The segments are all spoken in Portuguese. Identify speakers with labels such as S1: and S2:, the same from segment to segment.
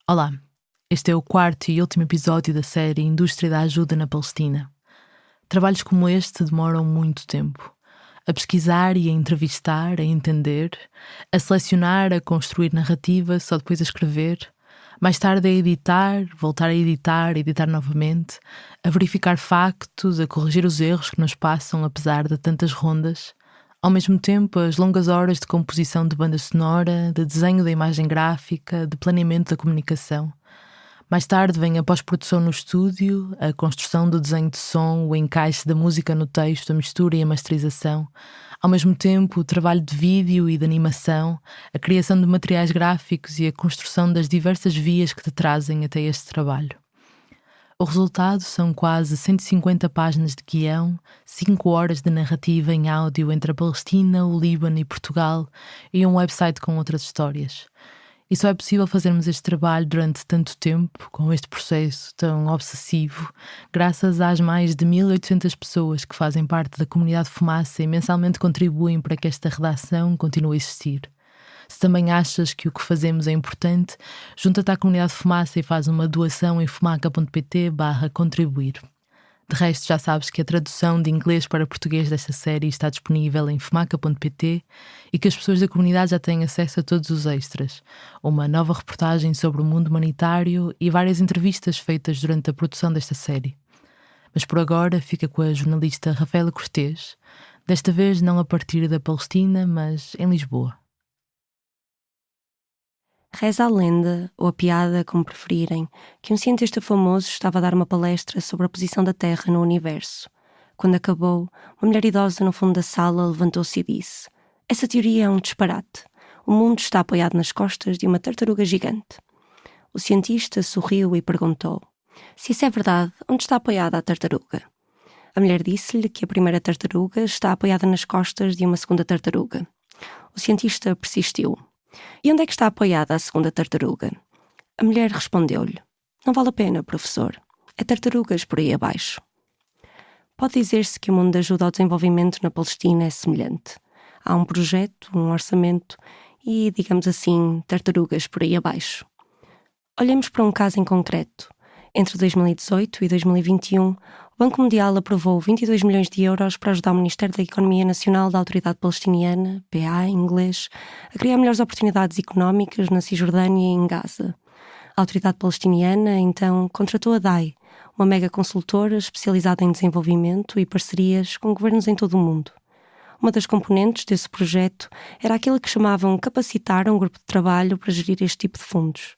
S1: Olá, este é o quarto e último episódio da série Indústria da Ajuda na Palestina. Trabalhos como este demoram muito tempo. A pesquisar e a entrevistar, a entender, a selecionar, a construir narrativa, só depois a escrever, mais tarde a editar, voltar a editar novamente, a verificar factos, a corrigir os erros que nos passam apesar de tantas rondas. Ao mesmo tempo, as longas horas de composição de banda sonora, de desenho da imagem gráfica, de planeamento da comunicação. Mais tarde vem a pós-produção no estúdio, a construção do desenho de som, o encaixe da música no texto, a mistura e a masterização. Ao mesmo tempo, o trabalho de vídeo e de animação, a criação de materiais gráficos e a construção das diversas vias que te trazem até este trabalho. O resultado são quase 150 páginas de guião, 5 horas de narrativa em áudio entre a Palestina, o Líbano e Portugal e um website com outras histórias. E só é possível fazermos este trabalho durante tanto tempo, com este processo tão obsessivo, graças às mais de 1.800 pessoas que fazem parte da comunidade Fumaça e mensalmente contribuem para que esta redação continue a existir. Se também achas que o que fazemos é importante, junta-te à comunidade Fumaça e faz uma doação em fumaca.pt/contribuir. De resto, já sabes que a tradução de inglês para português desta série está disponível em fumaca.pt e que as pessoas da comunidade já têm acesso a todos os extras, uma nova reportagem sobre o mundo humanitário e várias entrevistas feitas durante a produção desta série. Mas por agora fica com a jornalista Rafaela Cortês, desta vez não a partir da Palestina, mas em Lisboa.
S2: Reza a lenda, ou a piada, como preferirem, que um cientista famoso estava a dar uma palestra sobre a posição da Terra no universo. Quando acabou, uma mulher idosa no fundo da sala levantou-se e disse: "Essa teoria é um disparate. O mundo está apoiado nas costas de uma tartaruga gigante." O cientista sorriu e perguntou: "Se isso é verdade, onde está apoiada a tartaruga?" A mulher disse-lhe que a primeira tartaruga está apoiada nas costas de uma segunda tartaruga. O cientista persistiu: "E onde é que está apoiada a segunda tartaruga?" A mulher respondeu-lhe: "Não vale a pena, professor. É tartarugas por aí abaixo." Pode dizer-se que o mundo de ajuda ao desenvolvimento na Palestina é semelhante. Há um projeto, um orçamento e, digamos assim, tartarugas por aí abaixo. Olhemos para um caso em concreto. Entre 2018 e 2021, o Banco Mundial aprovou 22 milhões de euros para ajudar o Ministério da Economia Nacional da Autoridade Palestiniana, PA em inglês, a criar melhores oportunidades económicas na Cisjordânia e em Gaza. A Autoridade Palestiniana, então, contratou a DAI, uma mega consultora especializada em desenvolvimento e parcerias com governos em todo o mundo. Uma das componentes desse projeto era aquilo que chamavam capacitar um grupo de trabalho para gerir este tipo de fundos.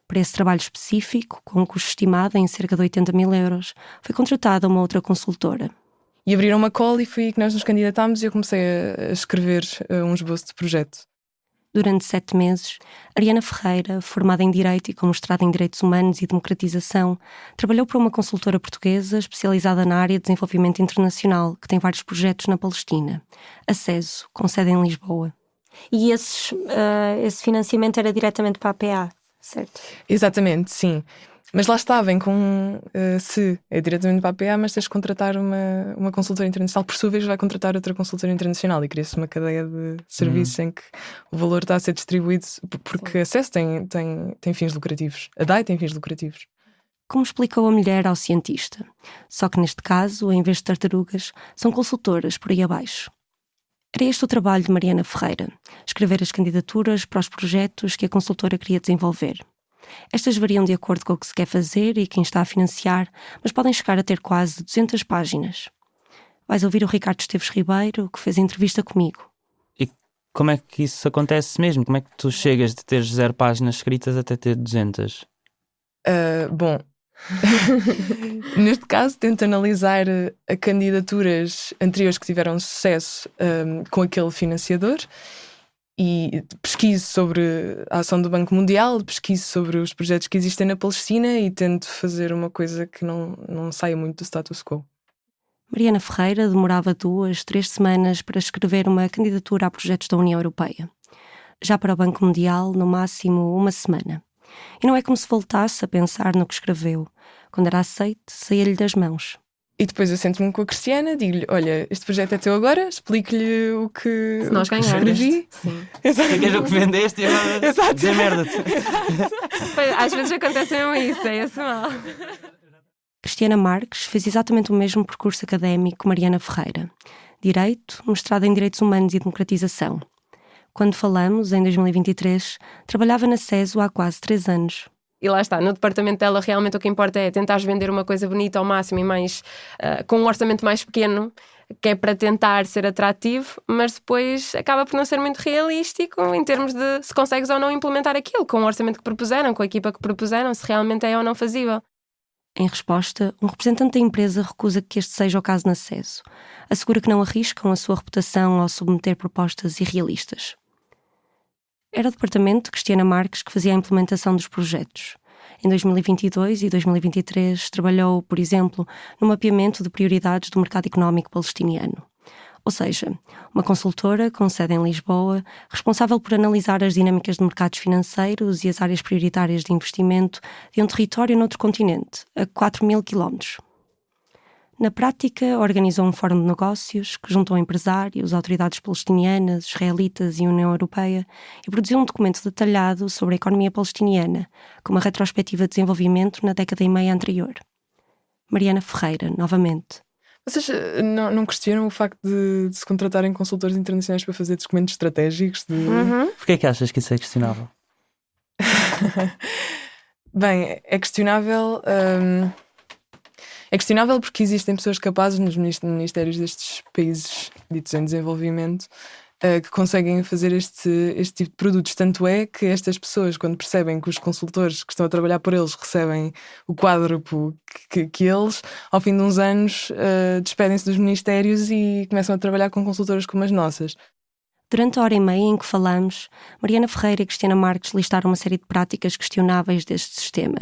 S2: Para esse trabalho específico, com um custo estimado em cerca de 80 mil euros, foi contratada uma outra consultora.
S3: E abriram uma call e foi aí que nós nos candidatámos e eu comecei a escrever um esboço de projeto.
S2: Durante 7 meses, Ariana Ferreira, formada em Direito e com mestrado em Direitos Humanos e Democratização, trabalhou para uma consultora portuguesa especializada na área de desenvolvimento internacional, que tem vários projetos na Palestina, a CESO, com sede em Lisboa.
S4: E esse financiamento era diretamente para a PA, certo?
S3: Exatamente, sim. Mas lá está, vem com se é diretamente para a PA, mas tens de contratar uma consultora internacional, por sua vez vai contratar outra consultora internacional e cria-se uma cadeia de serviços em que o valor está a ser distribuído, porque a CES tem fins lucrativos, a DAI tem fins lucrativos.
S2: Como explicou a mulher ao cientista, só que neste caso, em vez de tartarugas, são consultoras por aí abaixo. Era este o trabalho de Mariana Ferreira, escrever as candidaturas para os projetos que a consultora queria desenvolver. Estas variam de acordo com o que se quer fazer e quem está a financiar, mas podem chegar a ter quase 200 páginas. Vais ouvir o Ricardo Esteves Ribeiro, que fez a entrevista comigo.
S5: E como é que isso acontece mesmo? Como é que tu chegas de ter 0 páginas escritas até ter 200?
S3: Bom, neste caso tento analisar a candidaturas anteriores que tiveram sucesso com aquele financiador e pesquiso sobre a ação do Banco Mundial, pesquiso sobre os projetos que existem na Palestina e tento fazer uma coisa que não saia muito do status quo.
S2: Mariana Ferreira demorava 2-3 semanas para escrever uma candidatura a projetos da União Europeia. Já para o Banco Mundial, no máximo 1 semana. E não é como se voltasse a pensar no que escreveu. Quando era aceite, saía-lhe das mãos.
S3: E depois eu sento-me com a Cristiana, digo-lhe: olha, este projeto é teu agora, explique-lhe o que,
S4: Se nós
S3: o que
S4: ganharmos.
S3: escrevi.
S4: Sim.
S3: Exato.
S5: Queres o que vendeste e agora
S3: Exato.
S5: dizer merda-te.
S4: Pois, às vezes acontece mesmo isso, é esse mal.
S2: Cristiana Marques fez exatamente o mesmo percurso académico que Mariana Ferreira. Direito, mestrado em Direitos Humanos e Democratização. Quando falamos, em 2023, trabalhava na CESO há quase 3 anos.
S4: E lá está, no departamento dela realmente o que importa é tentar vender uma coisa bonita ao máximo e mais, com um orçamento mais pequeno, que é para tentar ser atrativo, mas depois acaba por não ser muito realístico em termos de se consegues ou não implementar aquilo, com o orçamento que propuseram, com a equipa que propuseram, se realmente é ou não fazível.
S2: Em resposta, um representante da empresa recusa que este seja o caso na CESO. Assegura que não arriscam a sua reputação ao submeter propostas irrealistas. Era o departamento de Cristiana Marques que fazia a implementação dos projetos. Em 2022 e 2023 trabalhou, por exemplo, no mapeamento de prioridades do mercado económico palestiniano. Ou seja, uma consultora com sede em Lisboa, responsável por analisar as dinâmicas de mercados financeiros e as áreas prioritárias de investimento de um território noutro continente, a 4.000 quilómetros. Na prática, organizou um fórum de negócios que juntou empresários, autoridades palestinianas, israelitas e União Europeia e produziu um documento detalhado sobre a economia palestiniana, com uma retrospectiva de desenvolvimento na década e meia anterior. Mariana Ferreira, novamente.
S3: Vocês não questionam o facto de se contratarem consultores internacionais para fazer documentos estratégicos?
S5: Porquê é que achas que isso é questionável?
S3: Bem, é questionável. É questionável porque existem pessoas capazes nos ministérios destes países ditos em desenvolvimento que conseguem fazer este tipo de produtos. Tanto é que estas pessoas, quando percebem que os consultores que estão a trabalhar por eles recebem o quádruplo que eles, ao fim de uns anos despedem-se dos ministérios e começam a trabalhar com consultoras como as nossas.
S2: Durante a hora e meia em que falamos, Mariana Ferreira e Cristiana Marques listaram uma série de práticas questionáveis deste sistema.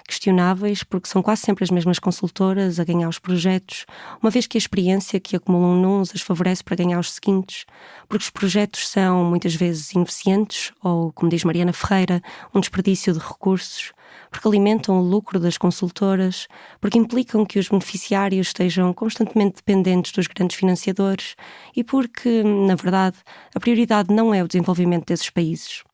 S2: Questionáveis porque são quase sempre as mesmas consultoras a ganhar os projetos, uma vez que a experiência que acumulam nuns as favorece para ganhar os seguintes, porque os projetos são muitas vezes ineficientes ou, como diz Mariana Ferreira, um desperdício de recursos, porque alimentam o lucro das consultoras, porque implicam que os beneficiários estejam constantemente dependentes dos grandes financiadores e porque, na verdade, a prioridade não é o desenvolvimento desses países.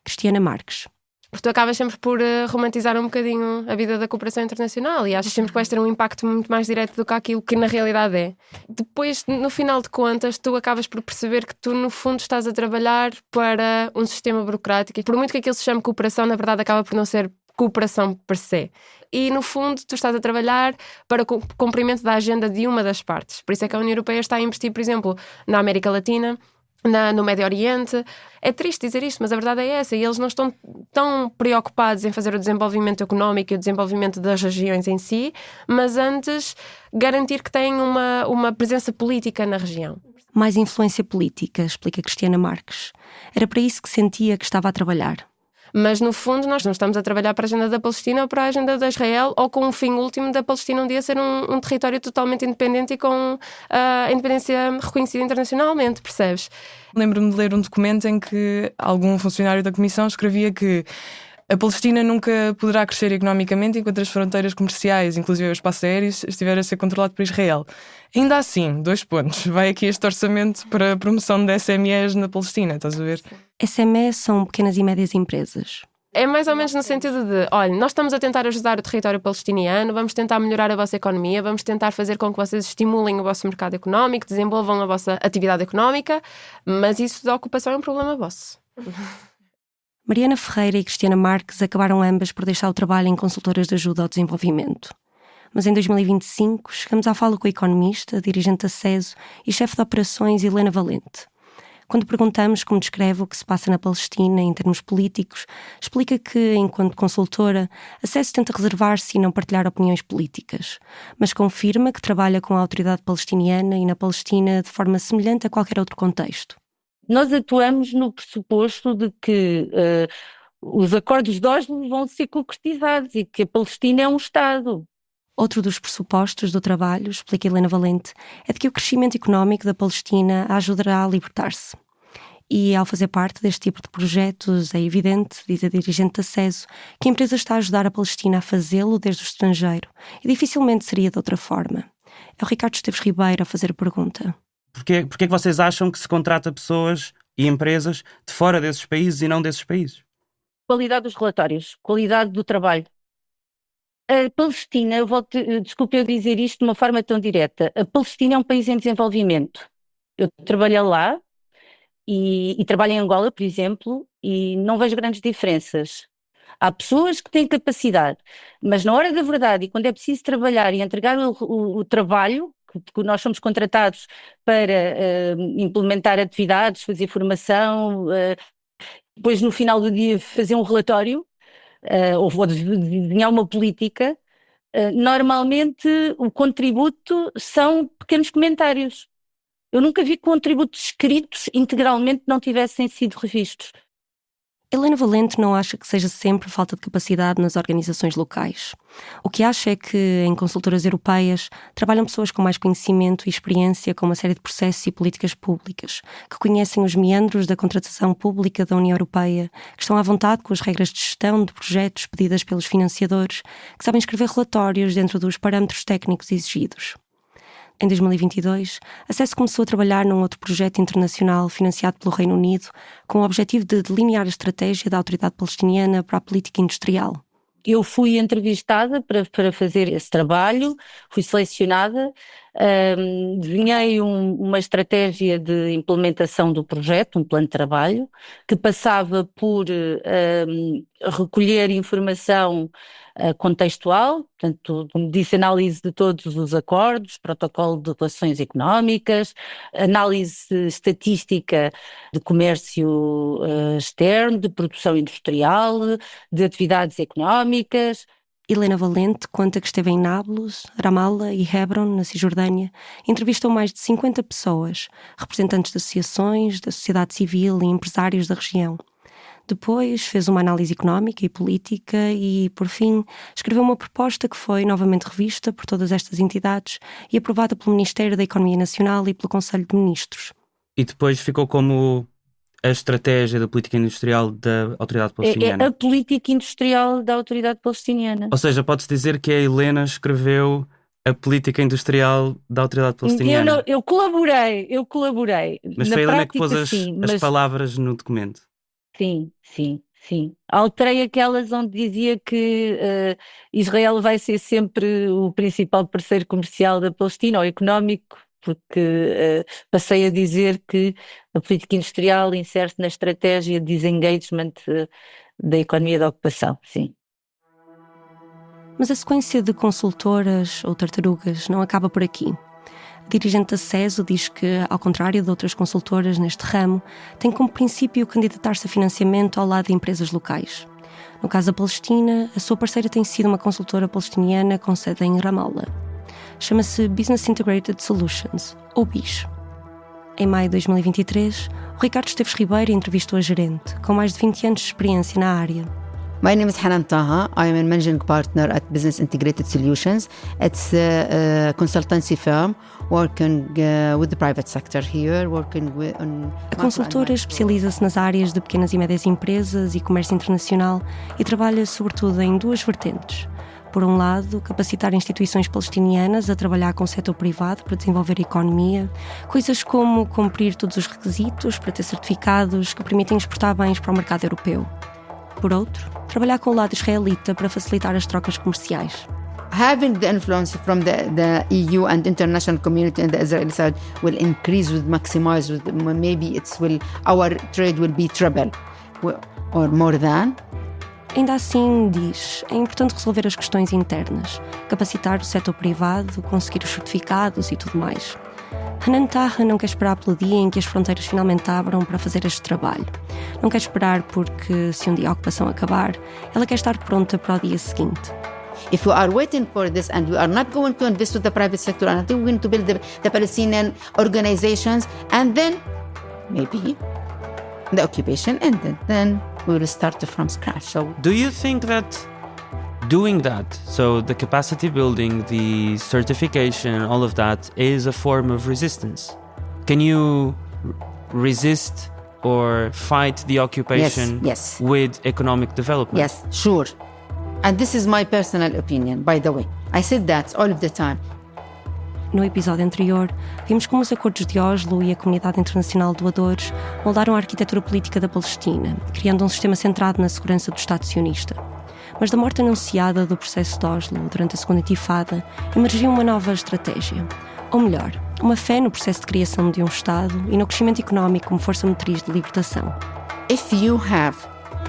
S2: Cristiana Marques.
S4: Porque tu acabas sempre por romantizar um bocadinho a vida da cooperação internacional e achas sempre que vais ter um impacto muito mais direto do que aquilo que na realidade é. Depois, no final de contas, tu acabas por perceber que tu, no fundo, estás a trabalhar para um sistema burocrático e por muito que aquilo se chame cooperação, na verdade acaba por não ser cooperação per se. E, no fundo, tu estás a trabalhar para o cumprimento da agenda de uma das partes. Por isso é que a União Europeia está a investir, por exemplo, na América Latina, no Médio Oriente. É triste dizer isto, mas a verdade é essa. E eles não estão tão preocupados em fazer o desenvolvimento económico e o desenvolvimento das regiões em si, mas antes garantir que têm uma presença política na região.
S2: Mais influência política, explica Cristiana Marques. Era para isso que sentia que estava a trabalhar.
S4: Mas, no fundo, nós não estamos a trabalhar para a agenda da Palestina ou para a agenda de Israel ou com o fim último da Palestina um dia ser um território totalmente independente e com a independência reconhecida internacionalmente, percebes?
S3: Lembro-me de ler um documento em que algum funcionário da Comissão escrevia que a Palestina nunca poderá crescer economicamente enquanto as fronteiras comerciais, inclusive o espaço aéreo, estiver a ser controlado por Israel. Ainda assim, 2 pontos. Vai aqui este orçamento para a promoção de SMEs na Palestina, estás a ver?
S2: SMEs são pequenas e médias empresas.
S4: É mais ou menos no sentido de, olha, nós estamos a tentar ajudar o território palestiniano, vamos tentar melhorar a vossa economia, vamos tentar fazer com que vocês estimulem o vosso mercado económico, desenvolvam a vossa atividade económica, mas isso da ocupação é um problema vosso.
S2: Mariana Ferreira e Cristiana Marques acabaram ambas por deixar o trabalho em consultoras de ajuda ao desenvolvimento. Mas em 2025 chegamos à fala com a economista, dirigente da CESO e chefe de operações Helena Valente. Quando perguntamos como descreve o que se passa na Palestina em termos políticos, explica que, enquanto consultora, a CESO tenta reservar-se e não partilhar opiniões políticas, mas confirma que trabalha com a autoridade palestiniana e na Palestina de forma semelhante a qualquer outro contexto.
S6: Nós atuamos no pressuposto de que os acordos de Oslo vão ser concretizados e que a Palestina é um Estado.
S2: Outro dos pressupostos do trabalho, explica Helena Valente, é de que o crescimento económico da Palestina a ajudará a libertar-se. E, ao fazer parte deste tipo de projetos, é evidente, diz a dirigente da CESO, que a empresa está a ajudar a Palestina a fazê-lo desde o estrangeiro e dificilmente seria de outra forma. É o Ricardo Esteves Ribeiro a fazer a pergunta.
S5: Porquê é que vocês acham que se contrata pessoas e empresas de fora desses países e não desses países?
S6: Qualidade dos relatórios, qualidade do trabalho. A Palestina, desculpe eu dizer isto de uma forma tão direta, a Palestina é um país em desenvolvimento. Eu trabalhei lá e trabalho em Angola, por exemplo, e não vejo grandes diferenças. Há pessoas que têm capacidade, mas na hora da verdade e quando é preciso trabalhar e entregar o trabalho, que nós somos contratados para implementar atividades, fazer formação, depois no final do dia fazer um relatório, ou desenhar uma política, normalmente o contributo são pequenos comentários. Eu nunca vi contributos escritos integralmente não tivessem sido revistos.
S2: Helena Valente não acha que seja sempre falta de capacidade nas organizações locais. O que acha é que, em consultoras europeias, trabalham pessoas com mais conhecimento e experiência com uma série de processos e políticas públicas, que conhecem os meandros da contratação pública da União Europeia, que estão à vontade com as regras de gestão de projetos pedidas pelos financiadores, que sabem escrever relatórios dentro dos parâmetros técnicos exigidos. Em 2022, a SES começou a trabalhar num outro projeto internacional financiado pelo Reino Unido com o objetivo de delinear a estratégia da Autoridade Palestiniana para a política industrial.
S6: Eu fui entrevistada para fazer esse trabalho, fui selecionada, desenhei uma estratégia de implementação do projeto, um plano de trabalho, que passava por recolher informação contextual, portanto, como disse, análise de todos os acordos, protocolo de relações económicas, análise estatística de comércio externo, de produção industrial, de atividades económicas.
S2: Helena Valente conta que esteve em Nablus, Ramallah e Hebron, na Cisjordânia, entrevistou mais de 50 pessoas, representantes de associações, da sociedade civil e empresários da região. Depois fez uma análise económica e política e, por fim, escreveu uma proposta que foi novamente revista por todas estas entidades e aprovada pelo Ministério da Economia Nacional e pelo Conselho de Ministros.
S5: E depois ficou como a estratégia da política industrial da Autoridade Palestiniana?
S6: É a política industrial da Autoridade Palestiniana.
S5: Ou seja, pode-se dizer que a Helena escreveu a política industrial da Autoridade Palestiniana?
S6: Eu colaborei.
S5: Mas foi a Helena que pôs as palavras no documento?
S6: Sim. Alterei aquelas onde dizia que Israel vai ser sempre o principal parceiro comercial da Palestina, ou económico, porque passei a dizer que a política industrial insere-se na estratégia de disengagement da economia da ocupação, sim.
S2: Mas a sequência de consultoras ou tartarugas não acaba por aqui. A dirigente da SESO diz que, ao contrário de outras consultoras neste ramo, tem como princípio candidatar-se a financiamento ao lado de empresas locais. No caso da Palestina, a sua parceira tem sido uma consultora palestiniana com sede em Ramallah. Chama-se Business Integrated Solutions, ou BIS. Em maio de 2023, o Ricardo Esteves Ribeiro entrevistou a gerente, com mais de 20 anos de experiência na área.
S7: My name is Hanan Taha. I am a managing partner at Business Integrated Solutions. It's a consultancy firm working with the private sector here,
S2: A consultora especializa-se nas áreas de pequenas e médias empresas e comércio internacional e trabalha sobretudo em duas vertentes. Por um lado, capacitar instituições palestinianas a trabalhar com o setor privado para desenvolver a economia, coisas como cumprir todos os requisitos para ter certificados que permitem exportar bens para o mercado europeu. Por outro, trabalhar com o lado israelita para facilitar as trocas comerciais.
S7: Having the influence from the EU and international community on the Israeli side will increase, will maximize, maybe our trade will be triple or more than.
S2: Ainda assim, diz, é importante resolver as questões internas, capacitar o setor privado, conseguir os certificados e tudo mais. Hanan Taha não quer esperar pelo dia em que as fronteiras finalmente abram para fazer este trabalho. Não quer esperar porque, se um dia a ocupação acabar, ela quer estar pronta para o dia seguinte.
S7: If we are waiting for this and we are not going to invest with the private sector and we're going to build the Palestinian organizations and then maybe the occupation ended, then we will start from scratch. So,
S5: do you think that doing that, so the capacity building, the certification, all of that is a form of resistance? Can you resist or fight the occupation
S7: yes.
S5: with economic development?
S7: Yes, sure. And this is my personal opinion, by the way. I said that all of the time.
S2: No episódio anterior, vimos como os acordos de Oslo e a comunidade internacional de doadores moldaram a arquitetura política da Palestina, criando um sistema centrado na segurança do Estado sionista. Mas da morte anunciada do processo de Oslo durante a Segunda Intifada, emergiu uma nova estratégia. Ou melhor, uma fé no processo de criação de um Estado e no crescimento económico como força motriz de libertação.
S7: If you have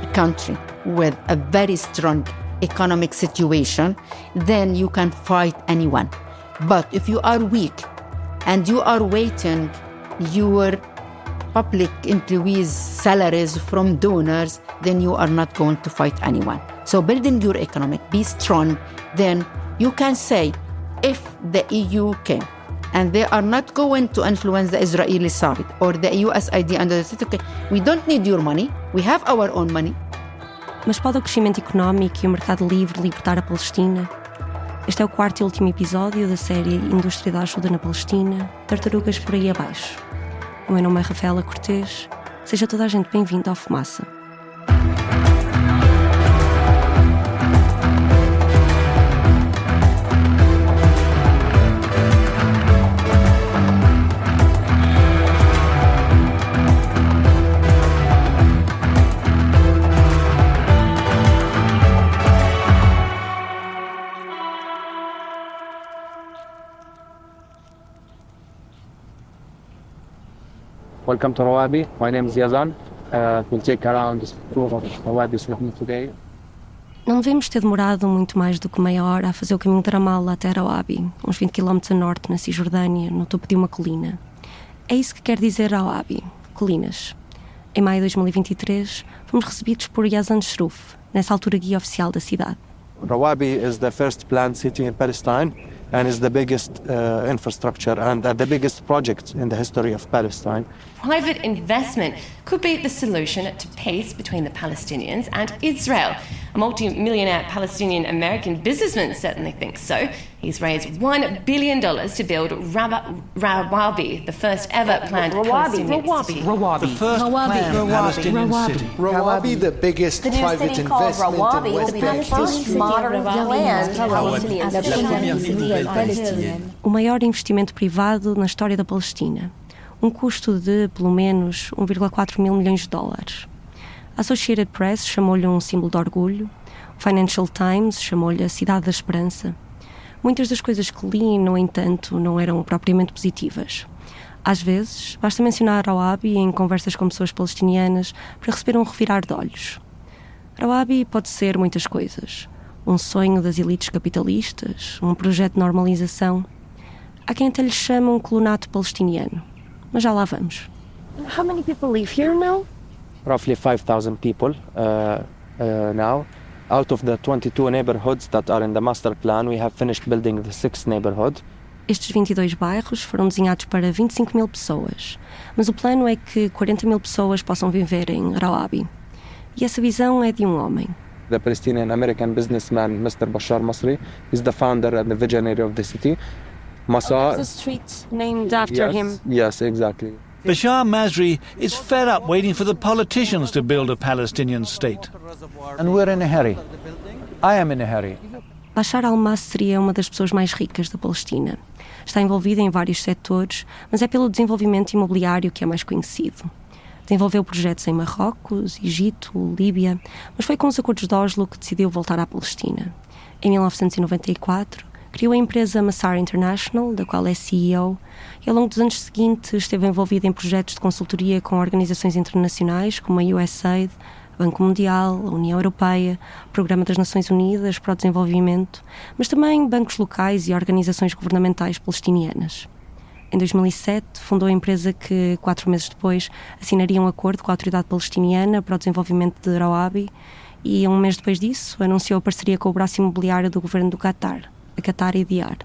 S7: a country with a very strong economic situation, then you can fight anyone. But if you are weak and you are waiting your public employees' salaries from donors, then you are not going to fight anyone. So building your economic, be strong, then you can say, if the EU came and they are not going to influence the Israeli side or the USID under the state, okay, we don't need your money, we have our own money.
S2: Mas pode o crescimento económico e o mercado livre libertar a Palestina? Este é o 4º e último episódio da série Indústria da Ajuda na Palestina, Tartarugas por aí abaixo. O meu nome é Rafaela Cortês. Seja toda a gente bem-vindo ao Fumaça.
S8: Welcome to Rawabi. My name is Yazan. We'll take around this tour of Rawabi with me today.
S2: Não devemos ter demorado muito mais do que meia hora a fazer o caminho de Ramallah até Rawabi, uns 20 km a norte, na Cisjordânia, no topo de uma colina. É isso que quer dizer Rawabi, colinas. Em maio de 2023, fomos recebidos por Yazan Shroof, nessa altura guia oficial da cidade.
S8: Rawabi is the first planned city in Palestine and is the biggest infrastructure and the biggest project in the history of Palestine.
S9: Private investment could be the solution to peace between the Palestinians and Israel. A multi-millionaire Palestinian-American businessman certainly thinks so. He's raised $1 billion to build Rawabi, the first ever planned Palestinian city.
S10: The first planned Palestinian city.
S11: Rawabi, the biggest private investment in West Bank history.
S2: O maior investimento privado na história da Palestina. Um custo de, pelo menos, 1,4 mil milhões de dólares. A Associated Press chamou-lhe um símbolo de orgulho, o Financial Times chamou-lhe a Cidade da Esperança. Muitas das coisas que li, no entanto, não eram propriamente positivas. Às vezes, basta mencionar Rawabi em conversas com pessoas palestinianas para receber um revirar de olhos. Rawabi pode ser muitas coisas. Um sonho das elites capitalistas, um projeto de normalização. Há quem até lhe chama um colonato palestiniano. Mas já lá vamos.
S6: How many people live here now?
S8: Roughly 5,000 people now. Out of the 22 neighborhoods that are in the master plan, we have finished building the 6th neighborhood.
S2: Estes 22 bairros foram desenhados para 25 mil pessoas, mas o plano é que 40 mil pessoas possam viver em Rawabi. E essa visão é de um homem.
S8: The Palestinian-American businessman Mr. Bashar Masri is the founder and the visionary of the city.
S6: The street named after him.
S8: Yes, exactly.
S10: Bashar Masri is fed up waiting for the politicians to build a Palestinian state.
S11: And we're in a hurry. I am in a hurry.
S2: Bashar al-Masri é uma das pessoas mais ricas da Palestina. Está envolvido em vários setores, mas é pelo desenvolvimento imobiliário que é mais conhecido. Desenvolveu projetos em Marrocos, Egito, Líbia, mas foi com os acordos de Oslo que decidiu voltar à Palestina. Em 1994, criou a empresa Massar International, da qual é CEO, e ao longo dos anos seguintes esteve envolvido em projetos de consultoria com organizações internacionais como a USAID, Banco Mundial, a União Europeia, o Programa das Nações Unidas para o Desenvolvimento, mas também bancos locais e organizações governamentais palestinianas. Em 2007, fundou a empresa que, 4 meses depois, assinaria um acordo com a Autoridade Palestiniana para o desenvolvimento de Rawabi e, 1 mês depois disso, anunciou a parceria com o braço imobiliário do governo do Qatar, a Qatar Ediar.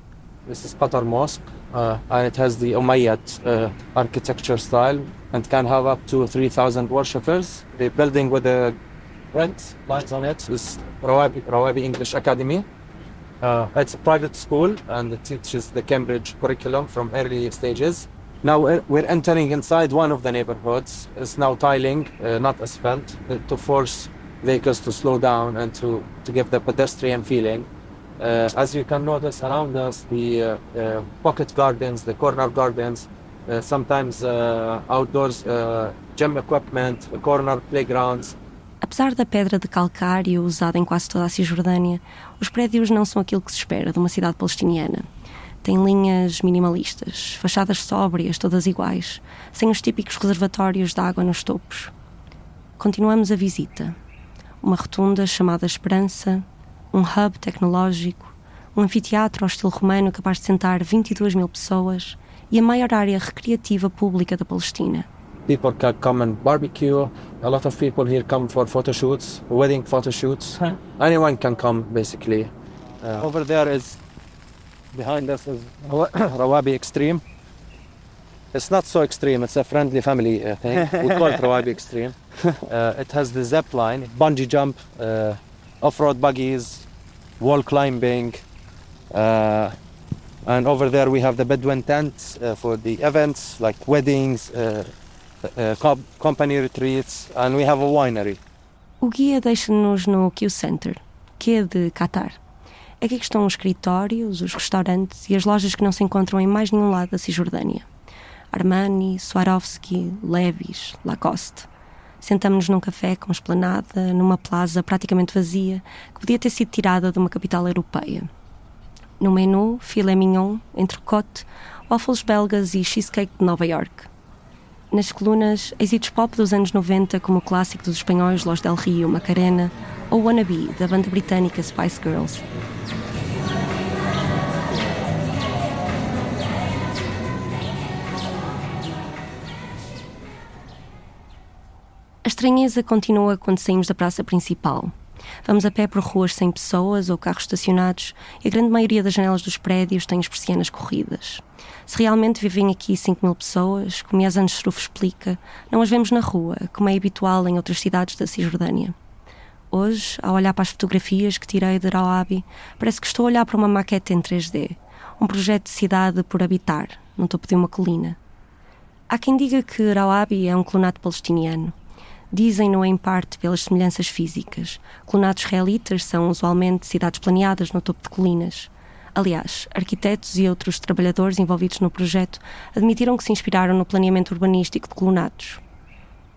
S8: This is Qatar Mosque, and it has the Umayyad architecture style and can have up to 3,000 worshippers. The building with the red lights on it is Rawabi English Academy. It's a private school and it teaches the Cambridge curriculum from early stages. Now we're entering inside one of the neighborhoods. It's now tiling, not asphalt, to force vehicles to slow down and to give the pedestrian feeling. As you can notice around us, the pocket gardens, the corner gardens, sometimes outdoors gym equipment, corner playgrounds.
S2: Apesar da pedra de calcário usada em quase toda a Cisjordânia, os prédios não são aquilo que se espera de uma cidade palestiniana. Tem linhas minimalistas, fachadas sóbrias, todas iguais, sem os típicos reservatórios de água nos topos. Continuamos a visita. Uma rotunda chamada Esperança, um hub tecnológico, um anfiteatro ao estilo romano capaz de sentar 22 mil pessoas e a maior área recreativa pública da Palestina.
S8: People can come and barbecue. A lot of people here come for photo shoots, wedding photo shoots. Anyone can come, basically. Over there is, behind us is Rawabi Extreme. It's not so extreme, it's a friendly family thing. We call it Rawabi Extreme. It has the zip line, bungee jump, off-road buggies, wall climbing. And over there we have the Bedouin tents for the events like weddings, company retreats, and we have a winery.
S2: O guia deixa-nos no Q Center, que é de Qatar. Aqui estão os escritórios, os restaurantes e as lojas que não se encontram em mais nenhum lado da Cisjordânia. Armani, Swarovski, Levi's, Lacoste. Sentamos-nos num café com esplanada, numa plaza praticamente vazia, que podia ter sido tirada de uma capital europeia. No menu, filé mignon, entrecote, waffles belgas e cheesecake de Nova York. Nas colunas, êxitos pop dos anos 90, como o clássico dos espanhóis Los Del Rio, Macarena, ou Wannabe, da banda britânica Spice Girls. A estranheza continua quando saímos da praça principal. Vamos a pé por ruas sem pessoas ou carros estacionados e a grande maioria das janelas dos prédios tem as persianas corridas. Se realmente vivem aqui 5 mil pessoas, como Yazan Shruf explica, não as vemos na rua, como é habitual em outras cidades da Cisjordânia. Hoje, ao olhar para as fotografias que tirei de Rawabi, parece que estou a olhar para uma maquete em 3D, um projeto de cidade por habitar, no topo de uma colina. Há quem diga que Rawabi é um colonato palestiniano. Dizem-no em parte pelas semelhanças físicas. Colonatos israelitas são usualmente cidades planeadas no topo de colinas. Aliás, arquitetos e outros trabalhadores envolvidos no projeto admitiram que se inspiraram no planeamento urbanístico de colonatos.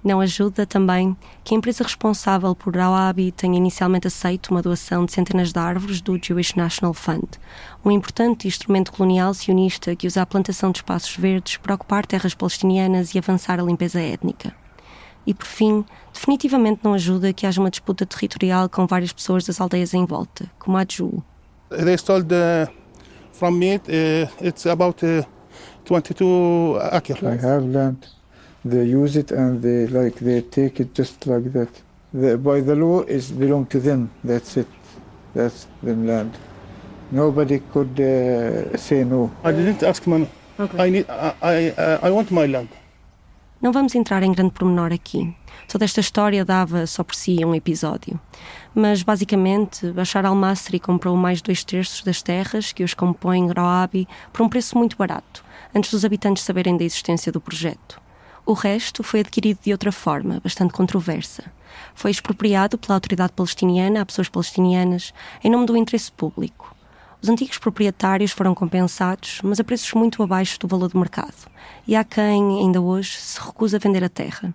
S2: Não ajuda também que a empresa responsável por Rawabi tenha inicialmente aceito uma doação de centenas de árvores do Jewish National Fund, um importante instrumento colonial sionista que usa a plantação de espaços verdes para ocupar terras palestinianas e avançar a limpeza étnica. E, por fim, definitivamente não ajuda que haja uma disputa territorial com várias pessoas das aldeias em volta, como a Jul.
S12: They stole from me, it's about 22 acres.
S13: I have land. They use it and they take it just like that. By the law, it belongs to them. That's it. That's the land. Nobody could say no.
S12: I didn't ask money. Okay. I want my land.
S2: Não vamos entrar em grande pormenor aqui. Toda esta história dava só por si um episódio. Mas, basicamente, Bashar al-Masri comprou mais de 2/3 das terras que os compõem Rawabi por um preço muito barato, antes dos habitantes saberem da existência do projeto. O resto foi adquirido de outra forma, bastante controversa. Foi expropriado pela autoridade palestiniana a pessoas palestinianas em nome do interesse público. Os antigos proprietários foram compensados, mas a preços muito abaixo do valor do mercado. E há quem, ainda hoje, se recusa a vender a terra.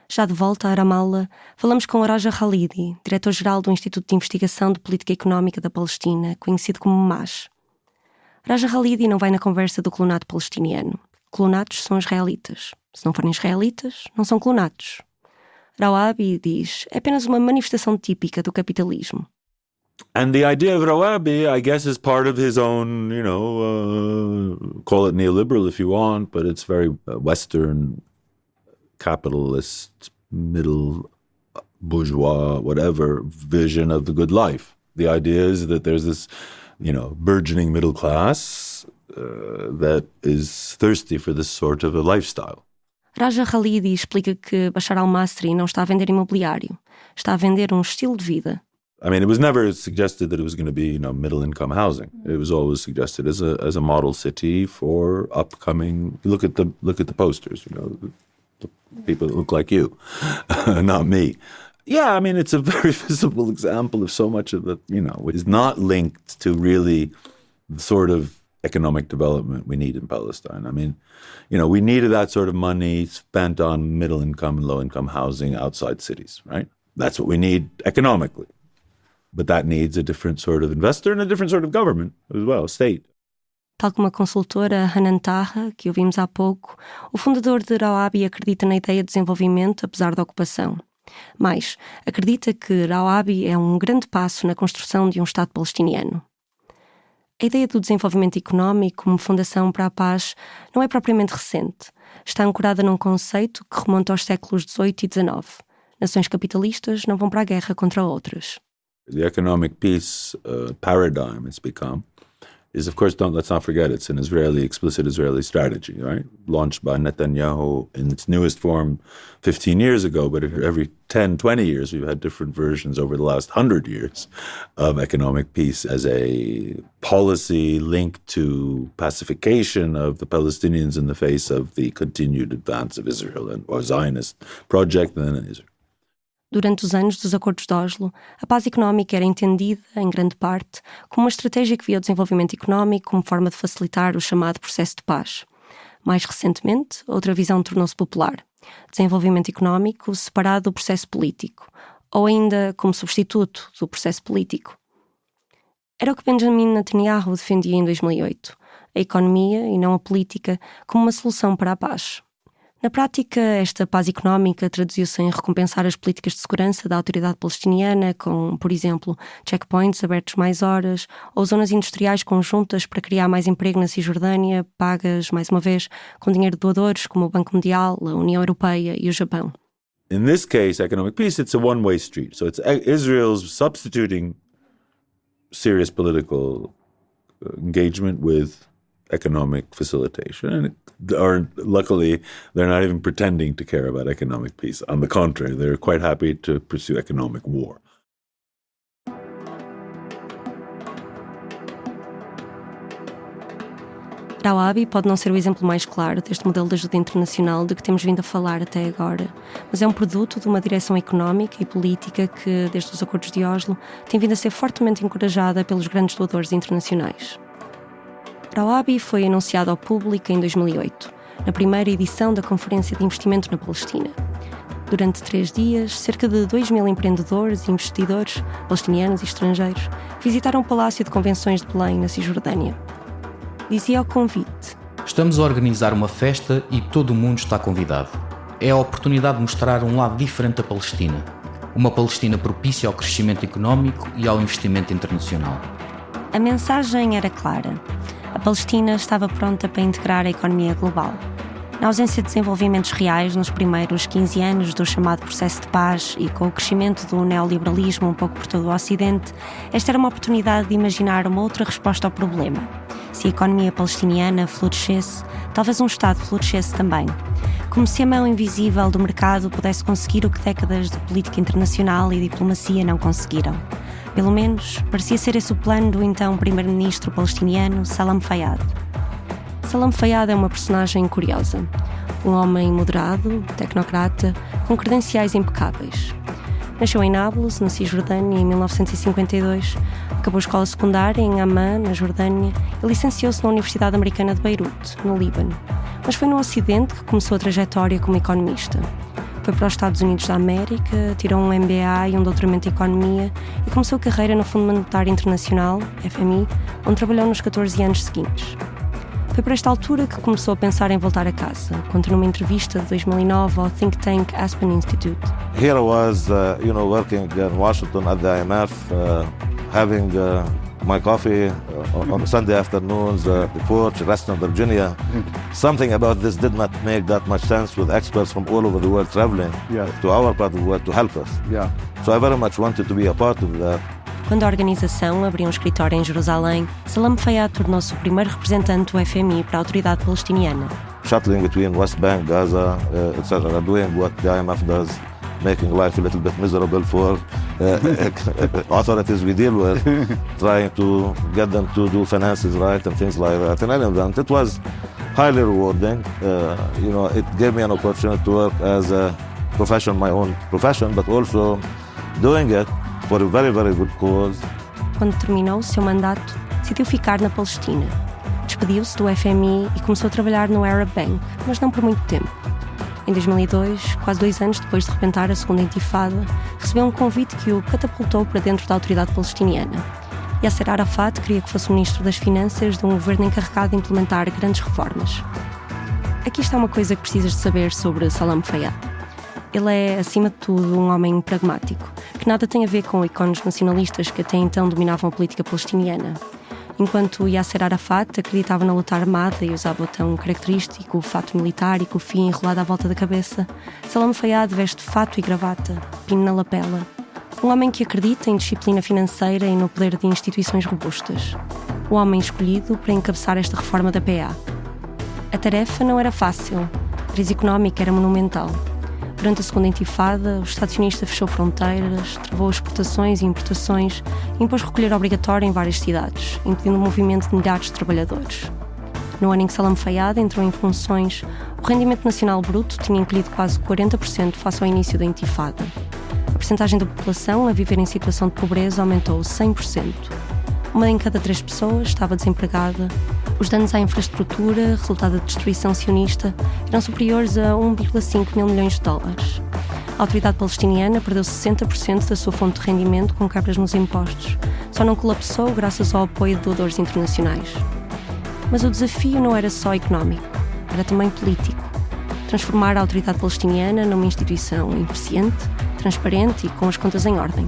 S2: Já de volta a Ramallah, falamos com Raja Khalidi, diretor-geral do Instituto de Investigação de Política Económica da Palestina, conhecido como MAS. Raja Khalidi não vai na conversa do colonato palestiniano. Colonatos são israelitas. Se não forem israelitas, não são colonatos. Rawabi diz, é apenas uma manifestação típica do capitalismo.
S14: And the idea of Rawabi, I guess, is part of his own, call it neoliberal if you want, but it's very Western, capitalist, middle, bourgeois, whatever, vision of the good life. The idea is that there's this, burgeoning middle class that is thirsty for this sort of a lifestyle.
S2: Raja Khalidi explica que Bashar al-Masri não está a vender imobiliário, está a vender um estilo de vida.
S14: I mean, it was never suggested that it was going to be, middle-income housing. It was always suggested as a model city for upcoming. Look at the posters. The people that look like you, not me. Yeah, I mean, it's a very visible example of so much of the, is not linked to really the sort of economic development we need in Palestine. I mean, we needed that sort of money spent on middle income and low income housing outside cities, right? That's what we need economically. But that needs a different sort of investor and a different sort of government as well, state.
S2: Tal como a consultora Hanan Taha, que ouvimos há pouco, o fundador de Rawabbi acredita na ideia de desenvolvimento apesar da ocupação. Mas acredita que Rawabbi é um grande passo na construção de um Estado palestiniano. A ideia do desenvolvimento económico como fundação para a paz não é propriamente recente. Está ancorada num conceito que remonta aos séculos XVIII e XIX. Nações capitalistas não vão para a guerra contra outras.
S14: The economic peace paradigm it's become is, of course, let's not forget, it's an explicit Israeli strategy, right? Launched by Netanyahu in its newest form 15 years ago, but every 10, 20 years we've had different versions over the last 100 years of economic peace as a policy linked to pacification of the Palestinians in the face of the continued advance of Israel and or Zionist project and then Israel.
S2: Durante os anos dos Acordos de Oslo, a paz económica era entendida, em grande parte, como uma estratégia que via o desenvolvimento económico como forma de facilitar o chamado processo de paz. Mais recentemente, outra visão tornou-se popular: desenvolvimento económico separado do processo político, ou ainda como substituto do processo político. Era o que Benjamin Netanyahu defendia em 2008, a economia e não a política como uma solução para a paz. Na prática, esta paz económica traduziu-se em recompensar as políticas de segurança da autoridade palestiniana com, por exemplo, checkpoints abertos mais horas ou zonas industriais conjuntas para criar mais emprego na Cisjordânia, pagas, mais uma vez, com dinheiro de doadores como o Banco Mundial, a União Europeia e o Japão.
S14: In this case, economic peace, it's a one-way street. So it's Israel's substituting serious political engagement with economic facilitation. Luckily, they're not even pretending to care about economic peace. On the contrary, they're quite happy to pursue economic war.
S2: Rawabbi pode não ser o exemplo mais claro deste modelo de ajuda internacional de que temos vindo a falar até agora, mas é um produto de uma direção económica e política que, desde os Acordos de Oslo, tem vindo a ser fortemente encorajada pelos grandes doadores internacionais. Rawabbi foi anunciado ao público em 2008, na primeira edição da Conferência de Investimento na Palestina. Durante 3 dias, cerca de 2.000 empreendedores e investidores, palestinianos e estrangeiros, visitaram o Palácio de Convenções de Belém, na Cisjordânia. Dizia ao convite:
S15: estamos a organizar uma festa e todo o mundo está convidado. É a oportunidade de mostrar um lado diferente da Palestina. Uma Palestina propícia ao crescimento económico e ao investimento internacional.
S2: A mensagem era clara. A Palestina estava pronta para integrar a economia global. Na ausência de desenvolvimentos reais nos primeiros 15 anos do chamado processo de paz e com o crescimento do neoliberalismo um pouco por todo o Ocidente, esta era uma oportunidade de imaginar uma outra resposta ao problema. Se a economia palestiniana florescesse, talvez um Estado florescesse também. Como se a mão invisível do mercado pudesse conseguir o que décadas de política internacional e diplomacia não conseguiram. Pelo menos, parecia ser esse o plano do então primeiro-ministro palestiniano Salam Fayyad. Salam Fayyad é uma personagem curiosa. Um homem moderado, tecnocrata, com credenciais impecáveis. Nasceu em Nablus, na Cisjordânia, em 1952, acabou a escola secundária em Amman, na Jordânia, e licenciou-se na Universidade Americana de Beirute, no Líbano. Mas foi no Ocidente que começou a trajetória como economista. Foi para os Estados Unidos da América, tirou um MBA e um doutoramento em Economia e começou a carreira no Fundo Monetário Internacional, FMI, onde trabalhou nos 14 anos seguintes. Foi por esta altura que começou a pensar em voltar a casa, conta numa entrevista de 2009 ao think tank Aspen Institute.
S16: Here I was, working in Washington at the IMF, having my coffee on Sunday afternoons, the porch, Reston, Virginia. Something about this did not make that much sense with experts from all over the world traveling to our part of the world to help us. So I very much wanted to be a part of that.
S2: Quando a organização abriu um escritório em Jerusalém, Salam Fayyad tornou-se o primeiro representante do FMI para a autoridade palestiniana.
S16: Shuttling between West Bank, Gaza, etc., doing what the IMF does, making life a little bit miserable for authorities we deal with, trying to get them to do finances right and things like that. In any event, it was highly rewarding. It gave me an opportunity to work as a profession, my own profession, but also doing it for a very, very good cause.
S2: Quando terminou o seu mandato, decidiu ficar na Palestina. Despediu-se do FMI e começou a trabalhar no Arab Bank, mas não por muito tempo. Em 2002, quase 2 anos depois de rebentar a segunda intifada, recebeu um convite que o catapultou para dentro da autoridade palestiniana. Yasser Arafat queria que fosse o ministro das Finanças de um governo encarregado de implementar grandes reformas. Aqui está uma coisa que precisas de saber sobre Salam Fayyad. Ele é, acima de tudo, um homem pragmático, que nada tem a ver com icones nacionalistas que até então dominavam a política palestiniana. Enquanto Yasser Arafat acreditava na luta armada e usava o tão característico fato militar e cofi enrolado à volta da cabeça, Salam Fayyad veste fato e gravata, pino na lapela. Um homem que acredita em disciplina financeira e no poder de instituições robustas. O homem escolhido para encabeçar esta reforma da PA. A tarefa não era fácil. A crise económica era monumental. Durante a segunda intifada, o Estado sionista fechou fronteiras, travou exportações e importações e impôs recolher obrigatório em várias cidades, impedindo o movimento de milhares de trabalhadores. No ano em que Salam Fayyad entrou em funções, o rendimento nacional bruto tinha encolhido quase 40% face ao início da intifada. A percentagem da população a viver em situação de pobreza aumentou 100%. Uma em cada 3 pessoas estava desempregada. Os danos à infraestrutura, resultado da destruição sionista, eram superiores a 1,5 mil milhões de dólares. A autoridade palestiniana perdeu 60% da sua fonte de rendimento com quebras nos impostos. Só não colapsou graças ao apoio de doadores internacionais. Mas o desafio não era só económico, era também político. Transformar a autoridade palestiniana numa instituição eficiente, transparente e com as contas em ordem.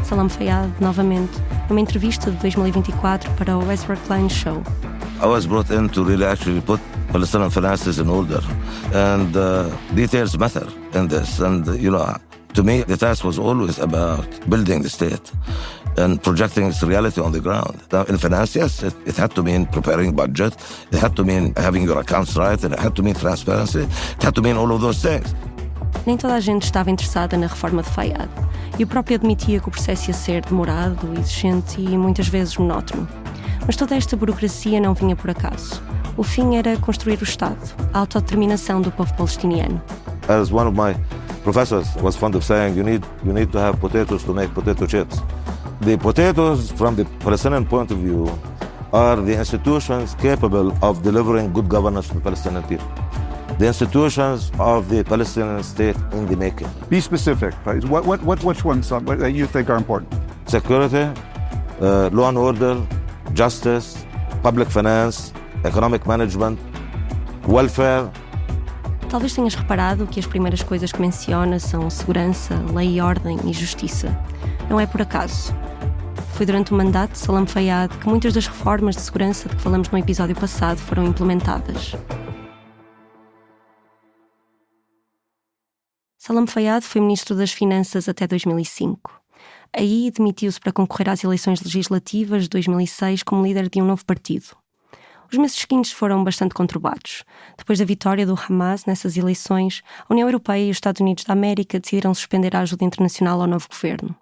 S2: Salam Fayyad, novamente, numa entrevista de 2024 para o Ezra Klein Show.
S16: I was brought in to really actually put Palestinian finances in order, and details matter in this. And to me, the task was always about building the state and projecting its reality on the ground. Now, in finance, yes, it had to mean preparing budget, it had to mean having your accounts right, and it had to mean transparency, it had to mean all of those things.
S2: Nem toda a gente estava interessada na reforma de Fayyad, e o próprio admitia que o processo ia ser demorado, exigente e muitas vezes monótono. Mas toda esta burocracia não vinha por acaso. O fim era construir o Estado, a autodeterminação do povo palestiniano.
S16: As one of my professors was fond of saying, you need to have potatoes to make potato chips. The potatoes, from the Palestinian point of view, are the institutions capable of delivering good governance to the Palestinian people. The institutions of the Palestinian state in the making.
S12: Be specific, right? Which ones that you think are important?
S16: Security, law and order, justice, public finance, economic management, welfare.
S2: Talvez tenhas reparado que as primeiras coisas que menciona são segurança, lei e ordem e justiça. Não é por acaso. Foi durante o mandato de Salam Fayyad que muitas das reformas de segurança de que falamos no episódio passado foram implementadas. Salam Fayyad foi ministro das Finanças até 2005. Aí demitiu-se para concorrer às eleições legislativas de 2006 como líder de um novo partido. Os meses seguintes foram bastante conturbados. Depois da vitória do Hamas nessas eleições, a União Europeia e os Estados Unidos da América decidiram suspender a ajuda internacional ao novo governo.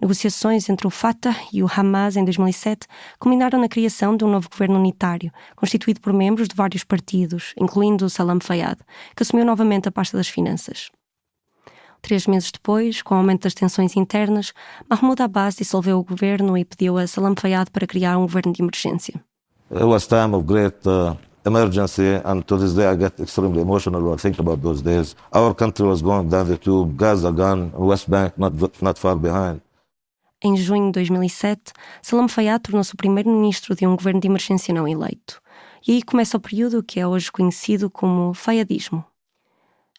S2: Negociações entre o Fatah e o Hamas em 2007 culminaram na criação de um novo governo unitário, constituído por membros de vários partidos, incluindo Salam Fayyad, que assumiu novamente a pasta das finanças. 3 meses depois, com o aumento das tensões internas, Mahmoud Abbas dissolveu o governo e pediu a Salam Fayyad para criar um governo de emergência.
S16: It was time of great emergency, and to this day I get extremely emotional when I think about those days. Our country was going down the tube, Gaza gone, West Bank not far behind.
S2: Em junho de 2007, Salam Fayyad tornou-se o primeiro-ministro de um governo de emergência não eleito. E aí começa o período que é hoje conhecido como Fayyadismo.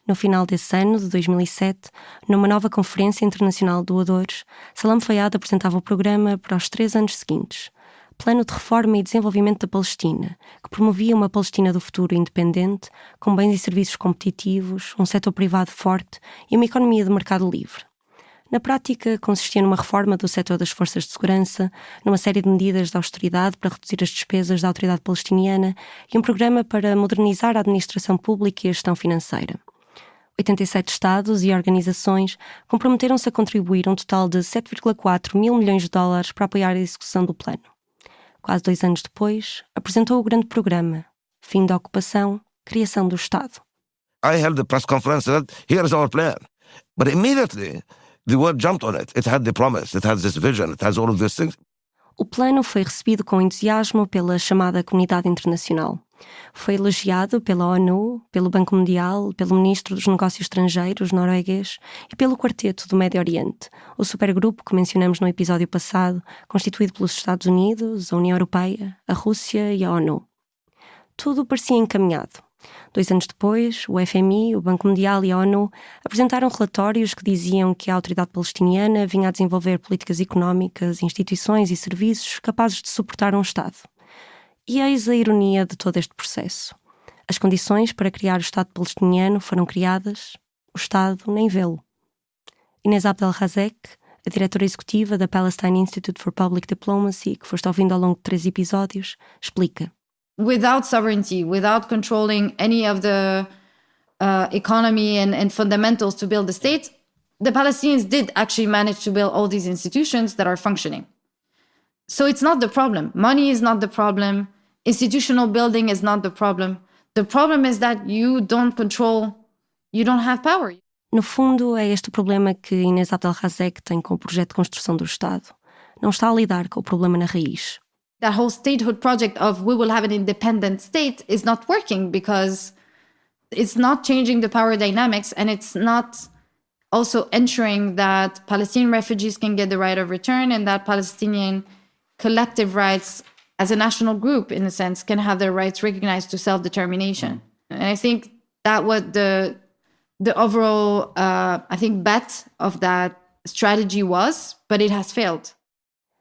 S2: No final desse ano, de 2007, numa nova Conferência Internacional de Doadores, Salam Fayyad apresentava o programa para os 3 anos seguintes. Plano de Reforma e Desenvolvimento da Palestina, que promovia uma Palestina do futuro independente, com bens e serviços competitivos, um setor privado forte e uma economia de mercado livre. Na prática, consistia numa reforma do setor das forças de segurança, numa série de medidas de austeridade para reduzir as despesas da autoridade palestiniana e um programa para modernizar a administração pública e a gestão financeira. 87 Estados e organizações comprometeram-se a contribuir um total de 7,4 mil milhões de dólares para apoiar a execução do plano. Quase 2 anos depois, apresentou o grande programa, fim da ocupação, criação do Estado.
S16: I held a press conference and said, here's our plan.
S17: But immediately, the world jumped on it. It had the promise, it has this vision, it has all of these things.
S2: O plano foi recebido com entusiasmo pela chamada comunidade internacional. Foi elogiado pela ONU, pelo Banco Mundial, pelo Ministro dos Negócios Estrangeiros norueguês e pelo Quarteto do Médio Oriente, o supergrupo que mencionamos no episódio passado, constituído pelos Estados Unidos, a União Europeia, a Rússia e a ONU. Tudo parecia encaminhado. 2 anos depois, o FMI, o Banco Mundial e a ONU apresentaram relatórios que diziam que a autoridade palestiniana vinha a desenvolver políticas económicas, instituições e serviços capazes de suportar um Estado. E eis a ironia de todo este processo. As condições para criar o Estado palestiniano foram criadas, o Estado nem vê-lo. Inês Abdelrazek, a diretora executiva da Palestine Institute for Public Diplomacy, que foste ouvindo ao longo de 3 episódios, explica.
S18: Without sovereignty, without controlling any of the economy and fundamentals to build the state, the Palestinians did actually manage to build all these institutions that are functioning. So it's not the problem. Money is not the problem. Institutional building is not the problem. The problem is that you don't control, you don't have power.
S2: No fundo, é este o problema que Inês Abdelrazek tem com o projeto de construção do Estado. Não está a lidar com o problema na raiz.
S18: That whole statehood project of we will have an independent state is not working because it's not changing the power dynamics and it's not also ensuring that Palestinian refugees can get the right of return and that Palestinian collective rights as a national group, in a sense, can have their rights recognized to self-determination. And I think that was the overall, bet of that strategy was, but it has failed.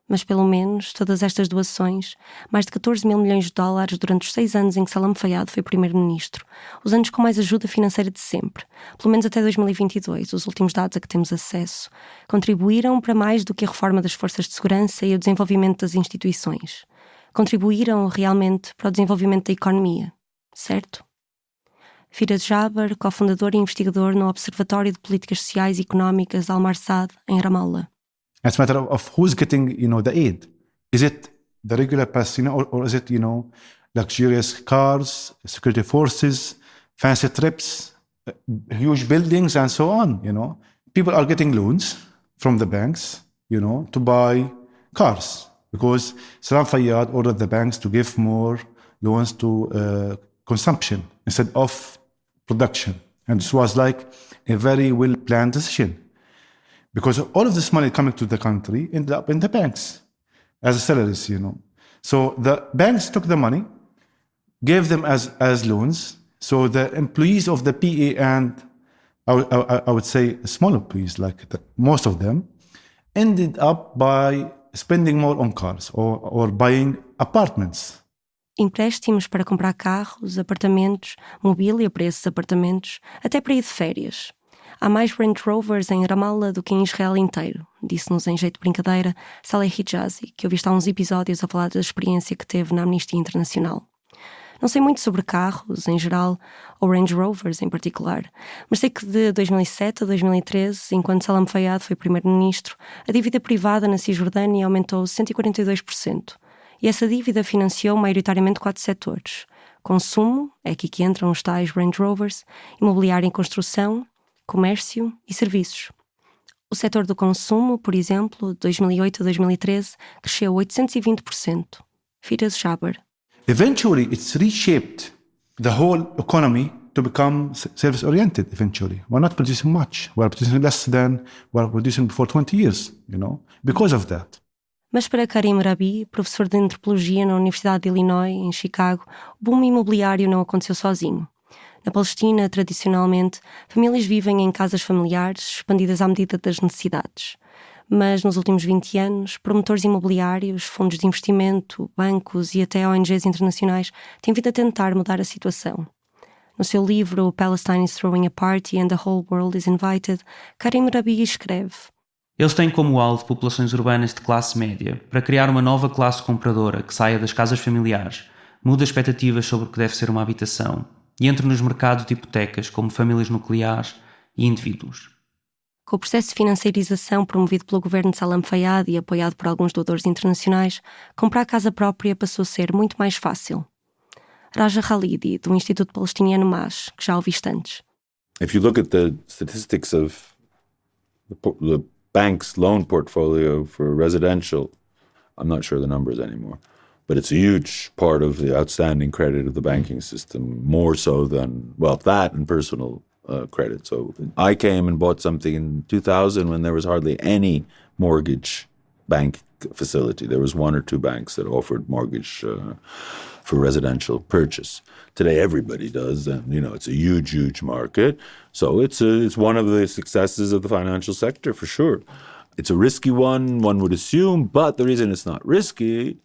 S2: Mas pelo menos todas estas doações, mais de 14 mil milhões de dólares durante os 6 anos em que Salam Fayyad foi primeiro-ministro, os anos com mais ajuda financeira de sempre, pelo menos até 2022, os últimos dados a que temos acesso, contribuíram para mais do que a reforma das forças de segurança e o desenvolvimento das instituições. Contribuíram realmente para o desenvolvimento da economia, certo? Firas Jaber, cofundador e investigador no Observatório de Políticas Sociais e Económicas Al-Marsad, em Ramallah.
S12: It's a matter of who's getting, the aid. Is it the regular Palestinian or is it, luxurious cars, security forces, fancy trips, huge buildings and so on, People are getting loans from the banks, to buy cars because Salam Fayyad ordered the banks to give more loans to consumption instead of production. And this was like a very well-planned decision. Because all of this money coming to the country ended up in the banks as salaries, So the banks took the money, gave them as loans. So the employees of the PA and I would say small employees, like most of them, ended up by spending more on cars or buying apartments.
S2: Empréstimos para comprar carros, apartamentos, mobília para esses apartamentos, até para ir de férias. Há mais Range Rovers em Ramallah do que em Israel inteiro, disse-nos em jeito de brincadeira Saleh Hijazi, que ouviste há uns episódios a falar da experiência que teve na Amnistia Internacional. Não sei muito sobre carros, em geral, ou Range Rovers em particular, mas sei que de 2007 a 2013, enquanto Salam Fayyad foi primeiro-ministro, a dívida privada na Cisjordânia aumentou 142%. E essa dívida financiou maioritariamente 4 setores. Consumo, é aqui que entram os tais Range Rovers, imobiliário em construção, comércio e serviços. O setor do consumo, por exemplo, de 2008 a 2013, cresceu 820%. Firas Jaber.
S12: Eventually, it's reshaped the whole economy to become service-oriented, eventually. We're not producing much. We're producing less than we were producing before 20 years, because of that.
S2: Mas para Karim Rabi, professor de antropologia na Universidade de Illinois, em Chicago, o boom imobiliário não aconteceu sozinho. Na Palestina, tradicionalmente, famílias vivem em casas familiares, expandidas à medida das necessidades. Mas nos últimos 20 anos, promotores imobiliários, fundos de investimento, bancos e até ONGs internacionais têm vindo a tentar mudar a situação. No seu livro Palestine is Throwing a Party and the Whole World is Invited, Karim Rabi escreve:
S5: Eles têm como alvo populações urbanas de classe média para criar uma nova classe compradora que saia das casas familiares, muda expectativas sobre o que deve ser uma habitação e entre nos mercados de hipotecas como famílias nucleares e indivíduos.
S2: Com o processo de financiarização promovido pelo governo de Salam Fayyad e apoiado por alguns doadores internacionais, comprar casa própria passou a ser muito mais fácil. Raja Khalidi, do Instituto Palestiniano MAS, que já ouviste antes.
S14: If you look at the statistics of the bank's loan portfolio for residential, I'm not sure the numbers anymore, but it's a huge part of the outstanding credit of the banking system, more so than, well, that and personal credit. So I came and bought something in 2000 when there was hardly any mortgage bank facility. There was one or two banks that offered mortgage for residential purchase. Today, everybody does, and it's a huge market. So it's one of the successes of the financial sector for sure. It's a risky one would assume, but the reason it's not risky.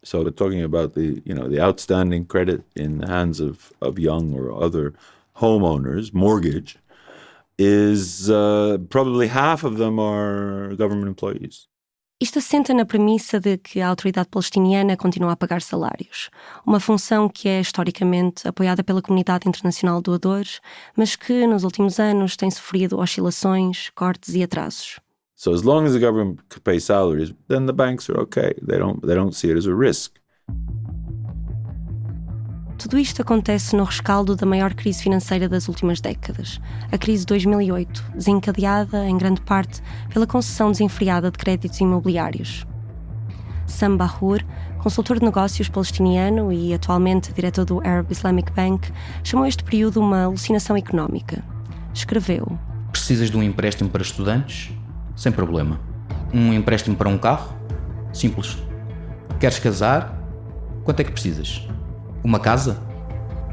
S14: So we're talking about the outstanding credit in the hands of young or other homeowners, mortgage, is probably half of them are government employees.
S2: Isto assenta na premissa de que a autoridade palestiniana continua a pagar salários, uma função que é historicamente apoiada pela comunidade internacional de doadores, mas que nos últimos anos tem sofrido oscilações, cortes e atrasos.
S14: So as long as the government pays salaries, then the banks are okay. They don't see it as a risk.
S2: Tudo isto acontece no rescaldo da maior crise financeira das últimas décadas, a crise de 2008, desencadeada, em grande parte, pela concessão desenfreada de créditos imobiliários. Sam Bahour, consultor de negócios palestiniano e atualmente diretor do Arab Islamic Bank, chamou este período uma alucinação económica. Escreveu:
S15: Precisas de um empréstimo para estudantes? Sem problema. Um empréstimo para um carro? Simples. Queres casar? Quanto é que precisas? Uma casa?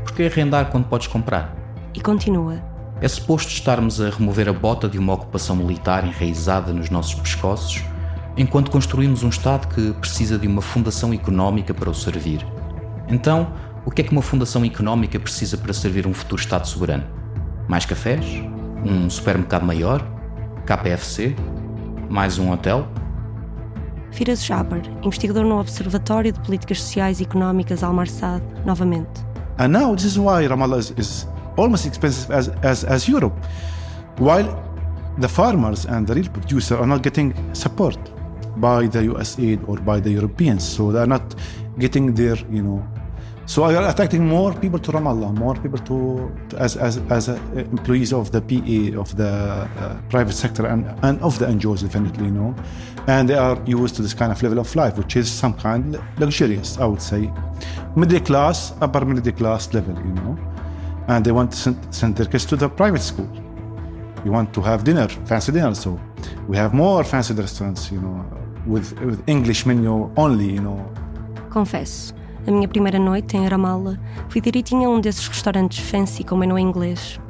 S15: Por que arrendar quando podes comprar?
S2: E continua:
S15: É suposto estarmos a remover a bota de uma ocupação militar enraizada nos nossos pescoços, enquanto construímos um Estado que precisa de uma fundação económica para o servir. Então, o que é que uma fundação económica precisa para servir um futuro Estado soberano? Mais cafés? Um supermercado maior? KFC? Mais um hotel?
S2: Firas Jaber, investigador no Observatório de Políticas Sociais e Económicas Al-Marsad, novamente.
S12: And now this is why Ramallah is almost expensive as Europe, while the farmers and the real producer are not getting support by the US aid or by the Europeans, so they're not getting their, so they are attracting more people to Ramallah, more people as employees of the PA, of the private sector and of the NGOs, definitely, and they are used to this kind of level of life, which is some kind luxurious, I would say, middle class, upper middle class level, and they want to send their kids to the private school. You want to have dinner, fancy dinner, so we have more fancy restaurants, with English menu only,
S2: Confesso, a minha primeira noite em Ramallah fui direitinho a um desses restaurantes fancy com menu em inglês.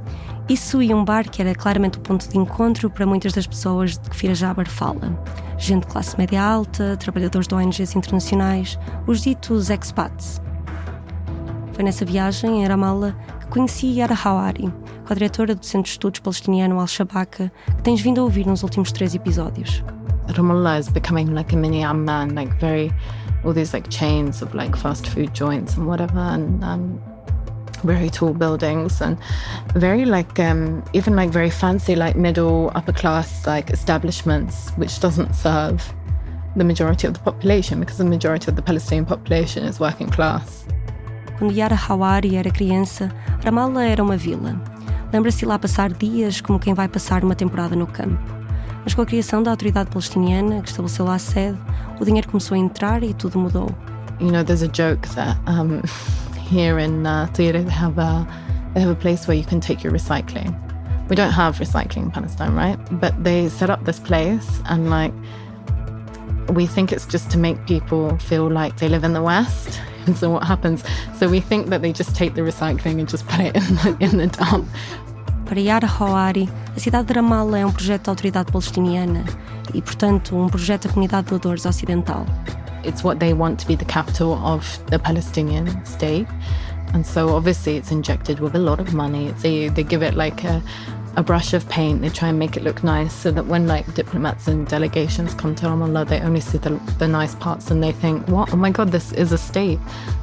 S2: Isso e um bar que era claramente o ponto de encontro para muitas das pessoas de que Firas Jaber fala. Gente de classe média alta, trabalhadores de ONGs internacionais, os ditos expats. Foi nessa viagem em Ramallah que conheci Yara Hawari, co-diretora do Centro de Estudos Palestiniano Al-Shabaka, que tens vindo a ouvir nos últimos 3 episódios.
S19: Ramallah is becoming like a mini Amman, all these chains of fast food joints and whatever, and very tall buildings and very even very fancy middle upper class establishments, which doesn't serve the majority of the population, because the majority of the Palestinian population is working class.
S2: Quando Yara Hawari era criança, Ramallah era uma vila. Lembra-se lá passar dias como quem vai passar uma temporada no campo. Mas com a criação da autoridade palestiniana, que estabeleceu lá a sede, o dinheiro começou a entrar e tudo mudou.
S19: There's a joke that here in Tyre they have a place where you can take your recycling. We don't have recycling in Palestine, right? But they set up this place and we think it's just to make people feel like they live in the West. And so what happens? So we think that they just take the recycling and just put it in the dump.
S2: Para Yara Hawari, a cidade de Ramallah é um projeto da autoridade palestiniana e, portanto, um projeto da comunidade de doadores ocidental.
S19: It's what they want to be the capital of the Palestinian state. And so obviously it's injected with a lot of money. They give it a brush of paint. They try and make it look nice so that when diplomats and delegations come to Ramallah, they only see the nice parts and they think, what? Oh my God, this is a state.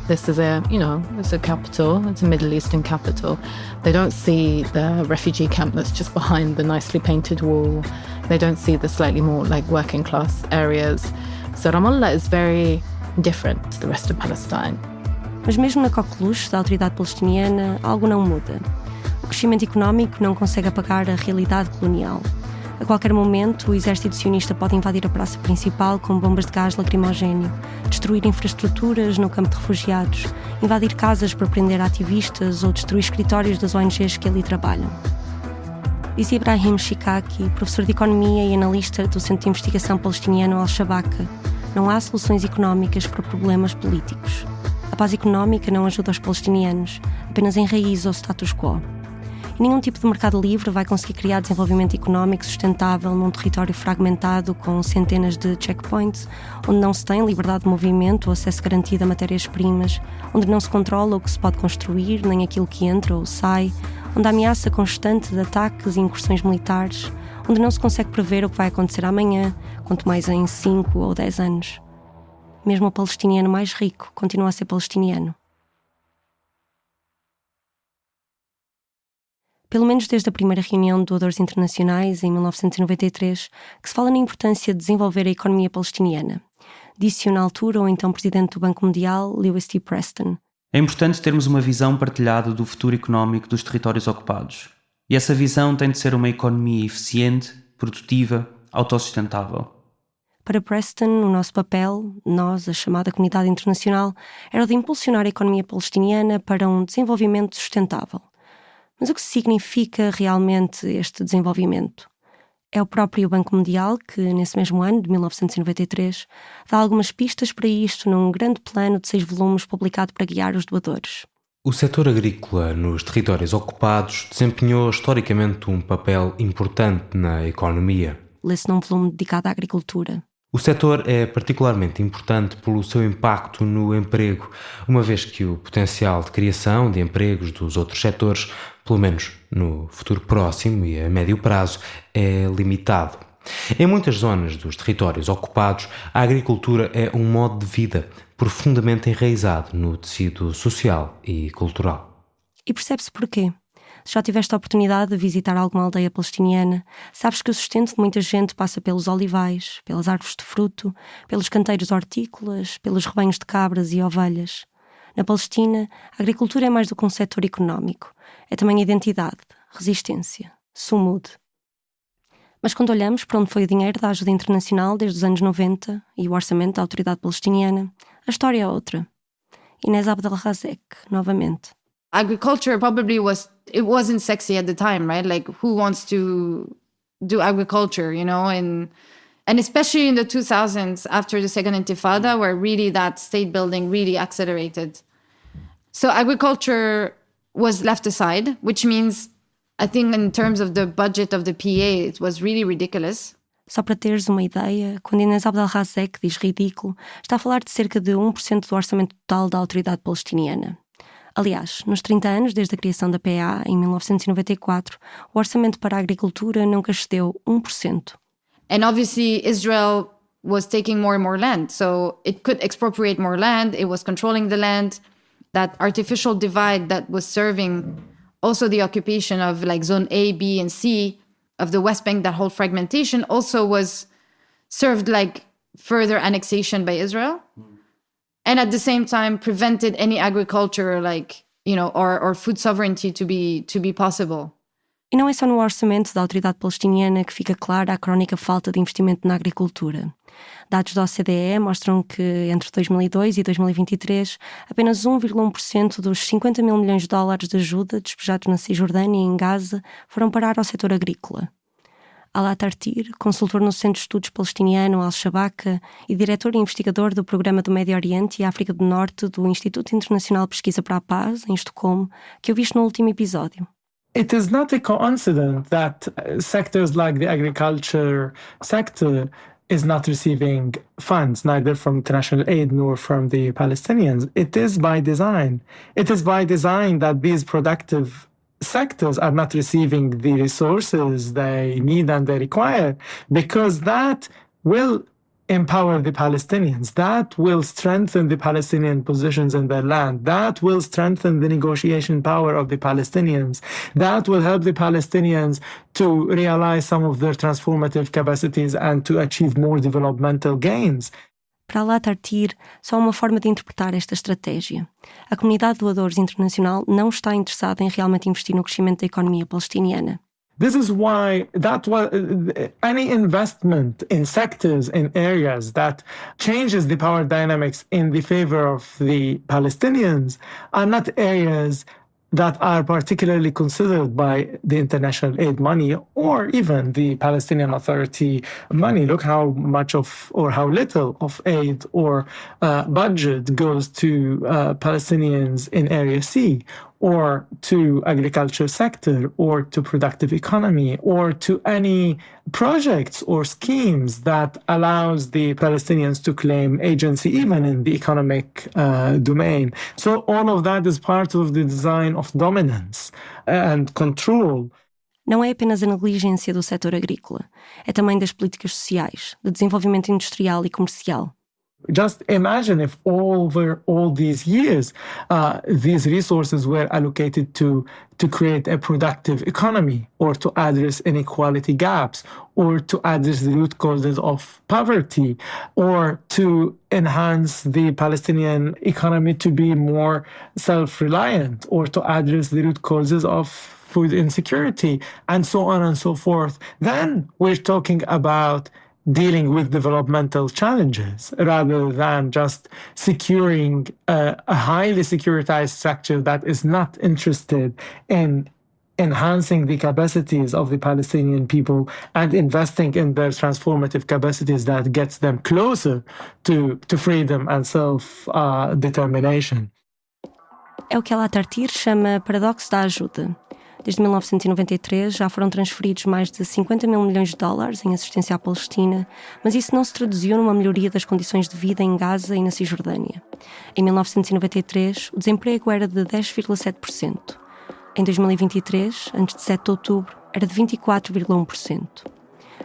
S19: This is it's a capital. It's a Middle Eastern capital. They don't see the refugee camp that's just behind the nicely painted wall. They don't see the slightly more working class areas. So Ramallah is very different to the rest of Palestine.
S2: Mas mesmo na coqueluche da autoridade palestiniana, algo não muda. O crescimento económico não consegue apagar a realidade colonial. A qualquer momento, o exército sionista pode invadir a praça principal com bombas de gás lacrimogéneo, destruir infraestruturas no campo de refugiados, invadir casas para prender ativistas ou destruir escritórios das ONGs que ali trabalham. Diz Ibrahim Shikaki, professor de Economia e analista do Centro de Investigação Palestiniano Al-Shabaka, não há soluções económicas para problemas políticos. A paz económica não ajuda os palestinianos, apenas enraiza o status quo. E nenhum tipo de mercado livre vai conseguir criar desenvolvimento económico sustentável num território fragmentado com centenas de checkpoints, onde não se tem liberdade de movimento ou acesso garantido a matérias-primas, onde não se controla o que se pode construir, nem aquilo que entra ou sai, onde há ameaça constante de ataques e incursões militares, onde não se consegue prever o que vai acontecer amanhã, quanto mais em 5 ou 10 anos. Mesmo o palestiniano mais rico continua a ser palestiniano. Pelo menos desde a primeira reunião de doadores internacionais, em 1993, que se fala na importância de desenvolver a economia palestiniana. Disse-o na altura o então presidente do Banco Mundial, Lewis T. Preston.
S5: É importante termos uma visão partilhada do futuro económico dos territórios ocupados. E essa visão tem de ser uma economia eficiente, produtiva, autossustentável.
S2: Para Preston, o nosso papel, nós, a chamada comunidade internacional, era o de impulsionar a economia palestiniana para um desenvolvimento sustentável. Mas o que significa realmente este desenvolvimento? É o próprio Banco Mundial que, nesse mesmo ano, de 1993, dá algumas pistas para isto num grande plano de 6 volumes publicado para guiar os doadores.
S20: O setor agrícola nos territórios ocupados desempenhou historicamente um papel importante na economia.
S2: Lê-se num volume dedicado à agricultura.
S20: O setor é particularmente importante pelo seu impacto no emprego, uma vez que o potencial de criação de empregos dos outros setores, pelo menos no futuro próximo e a médio prazo, é limitado. Em muitas zonas dos territórios ocupados, a agricultura é um modo de vida profundamente enraizado no tecido social e cultural.
S2: E percebe-se porquê? Se já tiveste a oportunidade de visitar alguma aldeia palestiniana, sabes que o sustento de muita gente passa pelos olivais, pelas árvores de fruto, pelos canteiros hortícolas, pelos rebanhos de cabras e ovelhas. Na Palestina, a agricultura é mais do que um setor económico. É também identidade, resistência, sumud. Mas quando olhamos para onde foi o dinheiro da ajuda internacional desde os anos 90 e o orçamento da autoridade palestiniana, a história é outra. Inês Abdelrazek, novamente.
S18: Agriculture probably wasn't sexy at the time, right? Like, who wants to do agriculture, you know? And especially in the 2000s, after the second Intifada, where really that state building really accelerated. So agriculture was left aside, which means, I think in terms of the budget of the PA, it was really ridiculous.
S2: Só para teres uma ideia, quando Inês Abdelrazek diz ridículo, está a falar de cerca de 1% do orçamento total da autoridade palestiniana. Aliás, nos 30 anos desde a criação da PA, em 1994, o orçamento para a agricultura nunca excedeu 1%.
S18: And obviously Israel was taking more and more land, so it could expropriate more land, it was controlling the land. That artificial divide that was serving also the occupation of like zone A, B, and C of the West Bank, that whole fragmentation also was served like further annexation by Israel. And at the same time prevented any agriculture, like, you know, or food sovereignty to be possible.
S2: E não é só no orçamento da autoridade palestiniana que fica clara a crónica falta de investimento na agricultura. Dados da OCDE mostram que entre 2002 e 2023, apenas 1,1% dos 50 mil milhões de dólares de ajuda despejados na Cisjordânia e em Gaza foram parar ao setor agrícola. Alaa Tartir, consultor no Centro de Estudos Palestiniano Al-Shabaka e diretor e investigador do Programa do Médio Oriente e África do Norte do Instituto Internacional de Pesquisa para a Paz, em Estocolmo, que eu viste no último episódio.
S21: It is not a coincidence that sectors like the agriculture sector is not receiving funds, neither from international aid nor from the Palestinians. It is by design. It is by design that these productive sectors are not receiving the resources they need and they require, because that will empower the Palestinians, that will strengthen the Palestinian positions in their land, that will strengthen the negotiation power of the Palestinians, that will help the Palestinians to realize some of their transformative capacities and to achieve more developmental gains.
S2: Para Alaa Tartir, só há uma forma de interpretar esta estratégia. A comunidade de doadores internacional não está interessada em realmente investir no crescimento da economia palestiniana.
S21: This is why any investment in sectors, in areas that changes the power dynamics in the favor of the Palestinians are not areas that are particularly considered by the international aid money or even the Palestinian Authority money. Look how much or how little of aid or budget goes to Palestinians in Area C, or to agriculture sector, or to productive economy, or to any projects or schemes that allows the Palestinians to claim agency even in the economic domain. So all of that is part of the design of dominance and control.
S2: Não é apenas a negligência do setor agrícola, é também das políticas sociais, de desenvolvimento industrial e comercial.
S21: Just imagine if over all these years, these resources were allocated to create a productive economy, or to address inequality gaps, or to address the root causes of poverty, or to enhance the Palestinian economy to be more self-reliant, or to address the root causes of food insecurity, and so on and so forth. Then we're talking about dealing with developmental challenges rather than just securing a highly securitized structure that is not interested in enhancing the capacities of the Palestinian people and investing in their transformative capacities that gets them closer to freedom and self-determination.
S2: É o que Alaa Tartir chama paradoxo da ajuda. Desde 1993 já foram transferidos mais de 50 mil milhões de dólares em assistência à Palestina, mas isso não se traduziu numa melhoria das condições de vida em Gaza e na Cisjordânia. Em 1993, o desemprego era de 10,7%. Em 2023, antes de 7 de outubro, era de 24,1%.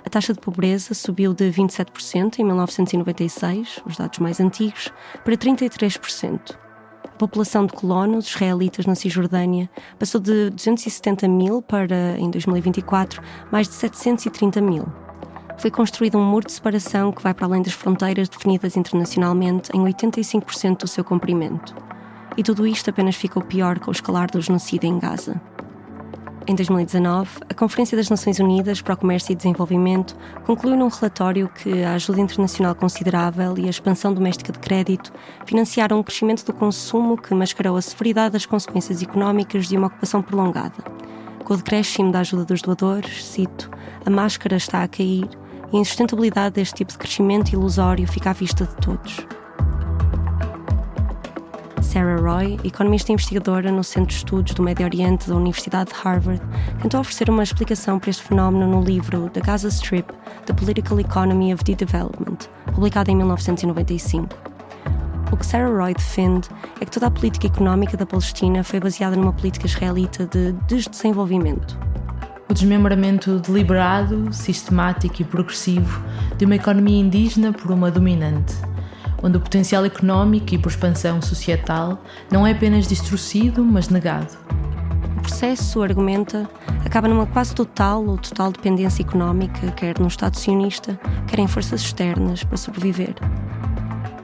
S2: A taxa de pobreza subiu de 27% em 1996, os dados mais antigos, para 33%. A população de colonos israelitas na Cisjordânia passou de 270 mil para, em 2024, mais de 730 mil. Foi construído um muro de separação que vai para além das fronteiras definidas internacionalmente em 85% do seu comprimento. E tudo isto apenas ficou pior com o escalar do genocídio em Gaza. Em 2019, a Conferência das Nações Unidas para o Comércio e Desenvolvimento concluiu num relatório que a ajuda internacional considerável e a expansão doméstica de crédito financiaram um crescimento do consumo que mascarou a severidade das consequências económicas de uma ocupação prolongada. Com o decréscimo da ajuda dos doadores, cito, a máscara está a cair e a insustentabilidade deste tipo de crescimento ilusório fica à vista de todos. Sarah Roy, economista e investigadora no Centro de Estudos do Médio Oriente da Universidade de Harvard, tentou oferecer uma explicação para este fenómeno no livro The Gaza Strip, The Political Economy of Development, publicado em 1995. O que Sarah Roy defende é que toda a política económica da Palestina foi baseada numa política israelita de desdesenvolvimento.
S1: O desmembramento deliberado, sistemático e progressivo de uma economia indígena por uma dominante, onde o potencial económico e por expansão societal não é apenas distorcido, mas negado.
S2: O processo, argumenta, acaba numa quase total ou total dependência económica, quer no Estado sionista, quer em forças externas, para sobreviver.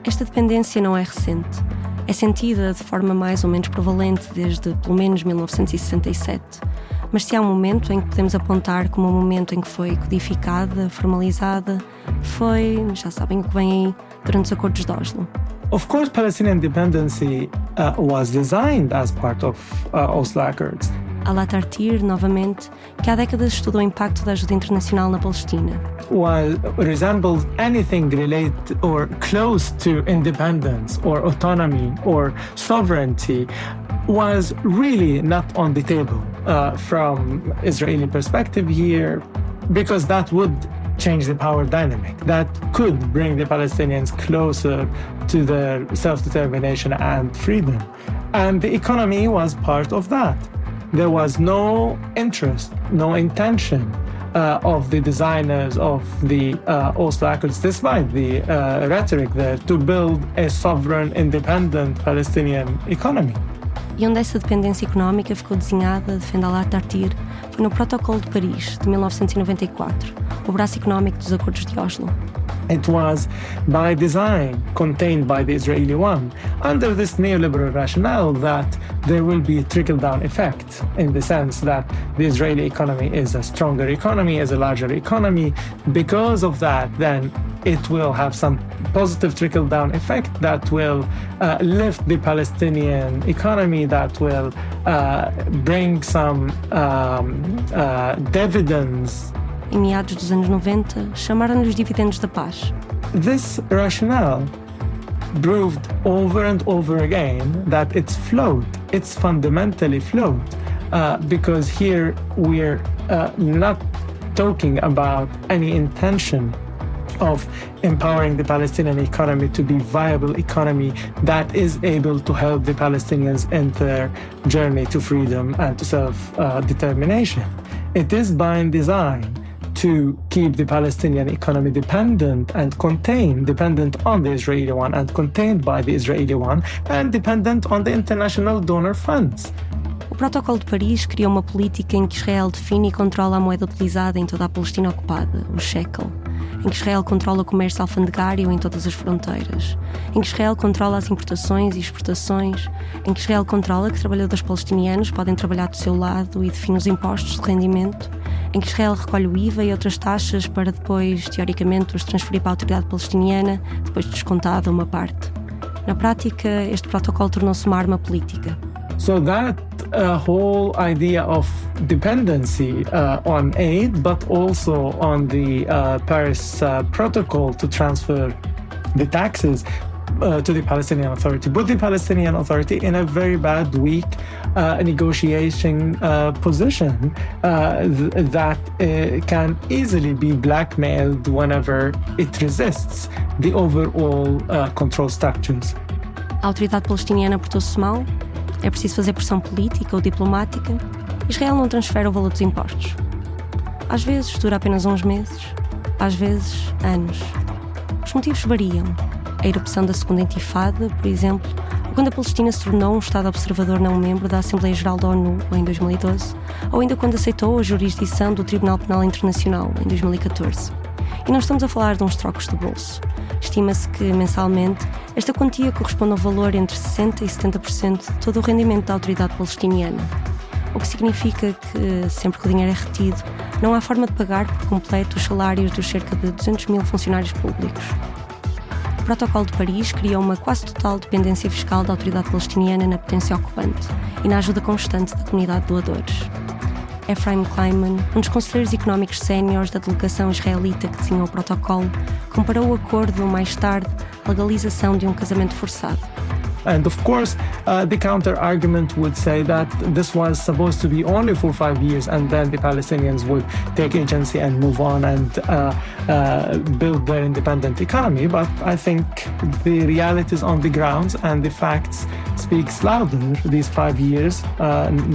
S2: Esta dependência não é recente. É sentida de forma mais ou menos prevalente desde, pelo menos, 1967. Mas se há um momento em que podemos apontar como um momento em que foi codificada, formalizada, foi, já sabem o que vem aí, durante os acordos de Oslo.
S21: Of course, Palestinian independency was designed as part of Oslo Accords.
S2: Alaa Tartir, novamente, que há décadas estudou o impacto da ajuda internacional na Palestina.
S21: Resembles anything related or close to independence or autonomy or sovereignty was really not on the table from Israeli perspective here, because that would change the power dynamic. That could bring the Palestinians closer to their self-determination and freedom. And the economy was part of that. There was no interest, no intention of the designers of the Oslo Accords, despite the rhetoric there, to build a sovereign, independent Palestinian economy.
S2: E onde essa dependência económica ficou desenhada, defende Alaa Tartir, foi no Protocolo de Paris, de 1994, o braço económico dos Acordos de Oslo.
S21: It was by design contained by the Israeli one, under this neoliberal rationale that there will be a trickle-down effect in the sense that the Israeli economy is a stronger economy, is a larger economy. Because of that, then it will have some positive trickle-down effect that will lift the Palestinian economy, that will bring some dividends.
S2: Em meados dos anos 90, chamaram-lhe os dividendos da paz.
S21: This rationale proved over and over again that it's flawed. It's fundamentally flawed because here we're not talking about any intention of empowering the Palestinian economy to be a viable economy that is able to help the Palestinians in their journey to freedom and to self-determination. It is by design to keep the Palestinian economy dependent and contained, dependent on the Israeli one and contained by the Israeli one and dependent on the international donor funds.
S2: O Protocolo de Paris criou uma política em que Israel define e controla a moeda utilizada em toda a Palestina ocupada, o shekel, em que Israel controla o comércio alfandegário em todas as fronteiras, em que Israel controla as importações e exportações, em que Israel controla que trabalhadores palestinianos podem trabalhar do seu lado e define os impostos de rendimento, em que Israel recolhe o IVA e outras taxas para depois, teoricamente, os transferir para a autoridade palestiniana, depois de descontada uma parte. Na prática, este protocolo tornou-se uma arma política.
S21: So that whole idea of dependency on aid, but also on the Paris Protocol to transfer the taxes to the Palestinian Authority, put the Palestinian Authority in a very bad, weak negotiation position that can easily be blackmailed whenever it resists the overall control structures.
S2: A autoridade palestiniana portou-se mal? É preciso fazer pressão política ou diplomática? Israel não transfere o valor dos impostos. Às vezes dura apenas uns meses, às vezes anos. Os motivos variam. A erupção da Segunda Intifada, por exemplo, ou quando a Palestina se tornou um Estado observador não membro da Assembleia Geral da ONU, em 2012, ou ainda quando aceitou a jurisdição do Tribunal Penal Internacional, em 2014. E não estamos a falar de uns trocos de bolso. Estima-se que, mensalmente, esta quantia corresponde ao valor entre 60% e 70% de todo o rendimento da autoridade palestiniana. O que significa que, sempre que o dinheiro é retido, não há forma de pagar por completo os salários dos cerca de 200 mil funcionários públicos. O Protocolo de Paris criou uma quase total dependência fiscal da autoridade palestiniana na potência ocupante e na ajuda constante da comunidade de doadores. Ephraim Kleiman, um dos conselheiros económicos séniores da delegação israelita que desenhou o protocolo, comparou o acordo, mais tarde, à legalização de um casamento forçado.
S21: And of course, the counter-argument would say that this was supposed to be only for 5 years and then the Palestinians would take agency and move on and build their independent economy. But I think the realities on the ground and the facts speaks louder. These 5 years,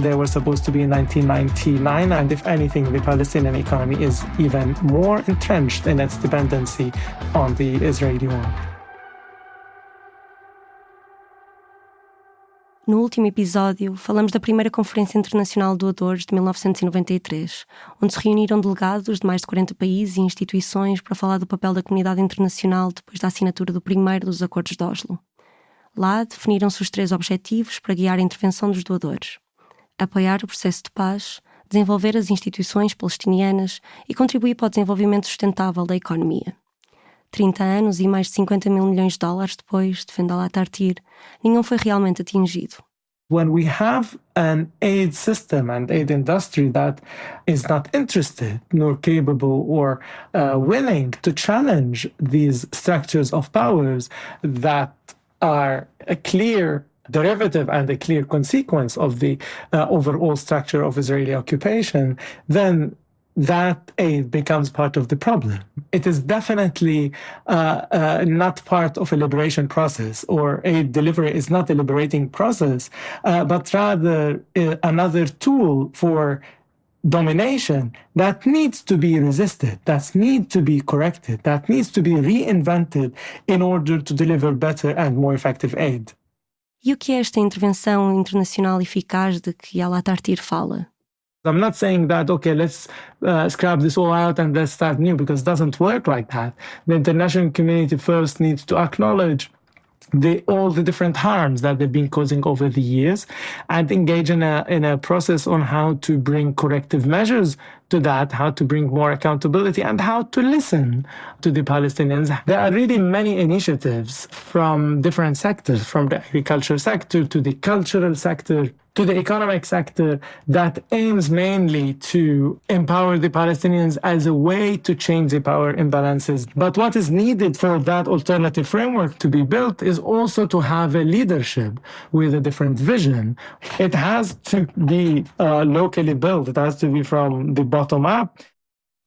S21: they were supposed to be in 1999, and if anything, the Palestinian economy is even more entrenched in its dependency on the Israeli one.
S2: No último episódio, falamos da primeira Conferência Internacional de Doadores de 1993, onde se reuniram delegados de mais de 40 países e instituições para falar do papel da comunidade internacional depois da assinatura do primeiro dos Acordos de Oslo. Lá definiram-se os 3 objetivos para guiar a intervenção dos doadores: apoiar o processo de paz, desenvolver as instituições palestinianas e contribuir para o desenvolvimento sustentável da economia. 30 anos e mais de 50 mil milhões de dólares depois, defende Alaa Tartir, nenhum foi realmente atingido.
S21: When we have an aid system and aid industry that is not interested nor capable or willing to challenge these structures of powers that are a clear derivative and a clear consequence of the overall structure of Israeli occupation, then that aid becomes part of the problem. It is definitely not part of a liberation process, or aid delivery is not a liberating process, but rather another tool for domination that needs to be resisted, that needs to be corrected, that needs to be reinvented in order to deliver better and more effective aid.
S2: E o que é esta intervenção internacional eficaz de que Alaa Tartir fala?
S21: I'm not saying that, okay, let's scrap this all out and let's start new, because it doesn't work like that. The international community first needs to acknowledge all the different harms that they've been causing over the years and engage in a process on how to bring corrective measures to that, how to bring more accountability, and how to listen to the Palestinians. There are really many initiatives from different sectors, from the agriculture sector to the cultural sector to the economic sector, that aims mainly to empower the Palestinians as a way to change the power imbalances. But what is needed for that alternative framework to be built is also to have a leadership with a different vision. It has to be locally built. It has to be from the bottom up.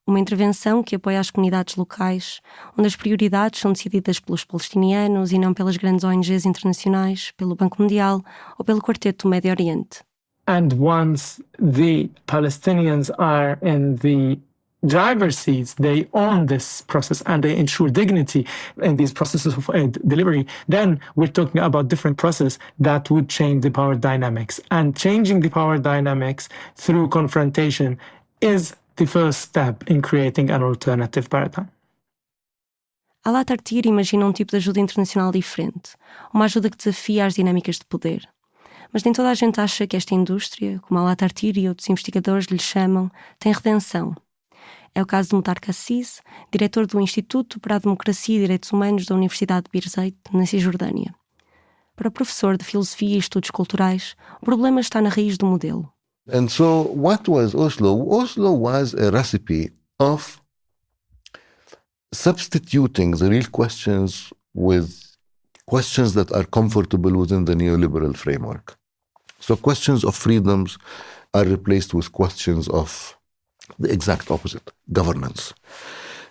S2: Uma intervenção que apoia as comunidades locais, onde as prioridades são decididas pelos palestinianos e não pelas grandes ONGs internacionais, pelo Banco Mundial ou pelo Quarteto do Médio Oriente.
S21: And once the Palestinians are in the driver's seats, they own this process and they ensure dignity in these processes of aid delivery, then we're talking about different process that would change the power dynamics. And changing the power dynamics through confrontation is the first step in creating an alternative paradigm.
S2: Alaa Tartir imagina tipo de ajuda internacional diferente, uma ajuda que desafia as dinâmicas de poder. Mas nem toda a gente acha que esta indústria, como Alaa Tartir e outros investigadores lhe chamam, tem redenção. É o caso de Muhtar Cassis, diretor do Instituto para a Democracia e Direitos Humanos da Universidade de Birzeit, na Cisjordânia. Para o professor de Filosofia e Estudos Culturais, o problema está na raiz do modelo.
S11: And so what was Oslo? Oslo was a recipe of substituting the real questions with questions that are comfortable within the neoliberal framework. So questions of freedoms are replaced with questions of the exact opposite, governance.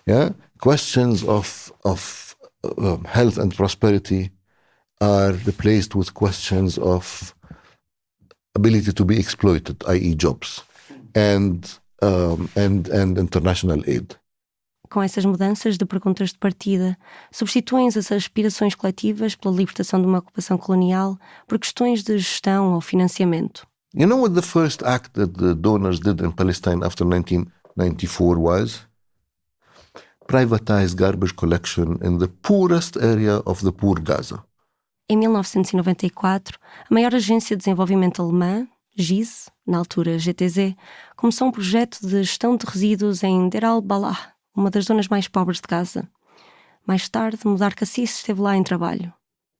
S11: Yeah, questions of health and prosperity are replaced with questions of ability to be exploited, i.e. jobs, and international aid.
S2: Com essas mudanças de perguntas de partida, substituem-se as aspirações coletivas pela libertação de uma ocupação colonial por questões de gestão ou financiamento.
S11: You know what the first act that the donors did in Palestine after 1994 was? Privatize garbage collection in the poorest area of the poor Gaza.
S2: Em 1994, a maior agência de desenvolvimento alemã, GIZ, na altura GTZ, começou um projeto de gestão de resíduos em Deir al-Balah, uma das zonas mais pobres de Gaza. Mais tarde, Muhtar Cassis esteve lá em trabalho.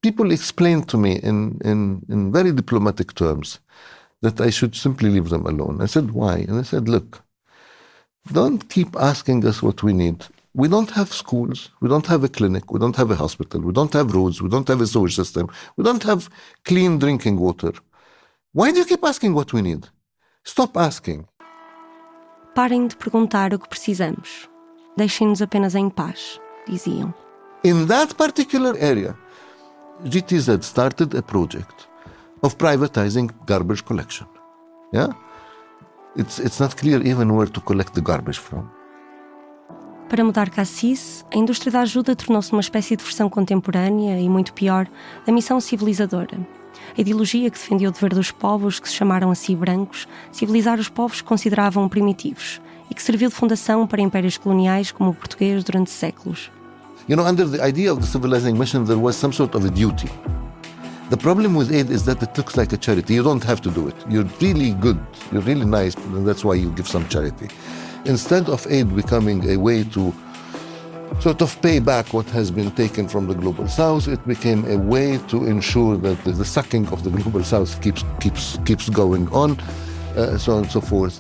S11: People explained to me in very diplomatic terms that I should simply leave them alone. I said, why? And I said, look, don't keep asking us what we need. We don't have schools, we don't have a clinic, we don't have a hospital, we don't have roads, we don't have a sewage system, we don't have clean drinking water. Why do you keep asking what we need? Stop asking.
S2: Parem de perguntar o que precisamos. Deixem-nos apenas em paz, diziam.
S11: In that particular area, GTZ started a project of privatizing garbage collection. Yeah? It's not clear even where to collect the garbage from.
S2: Para Muhtar Cassis, a indústria da ajuda tornou-se uma espécie de versão contemporânea e, muito pior, da missão civilizadora. A ideologia que defendia o dever dos povos, que se chamaram a si brancos, civilizar os povos que consideravam primitivos e que serviu de fundação para impérios coloniais como o português durante séculos.
S11: You know, under the idea of the civilizing mission, there was some sort of a duty. The problem with aid is that it looks like a charity. You don't have to do it. You're really good. You're really nice, and that's why you give some charity. Instead of aid becoming a way to sort of pay back what has been taken from the Global South, it became a way to ensure that the sucking of the Global South keeps going on, so on and so forth.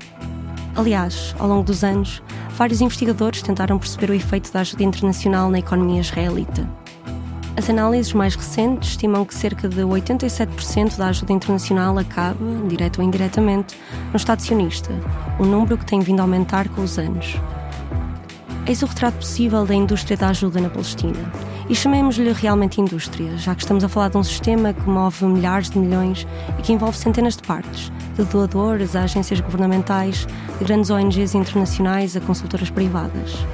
S2: Aliás, ao longo dos anos, vários investigadores tentaram perceber o efeito da ajuda internacional na economia israelita. As análises mais recentes estimam que cerca de 87% da ajuda internacional acaba, direto ou indiretamente, no Estado sionista, um número que tem vindo a aumentar com os anos. Eis o retrato possível da indústria da ajuda na Palestina. E chamemos-lhe realmente indústria, já que estamos a falar de um sistema que move milhares de milhões e que envolve centenas de partes, de doadores a agências governamentais, de grandes ONGs internacionais a consultoras privadas.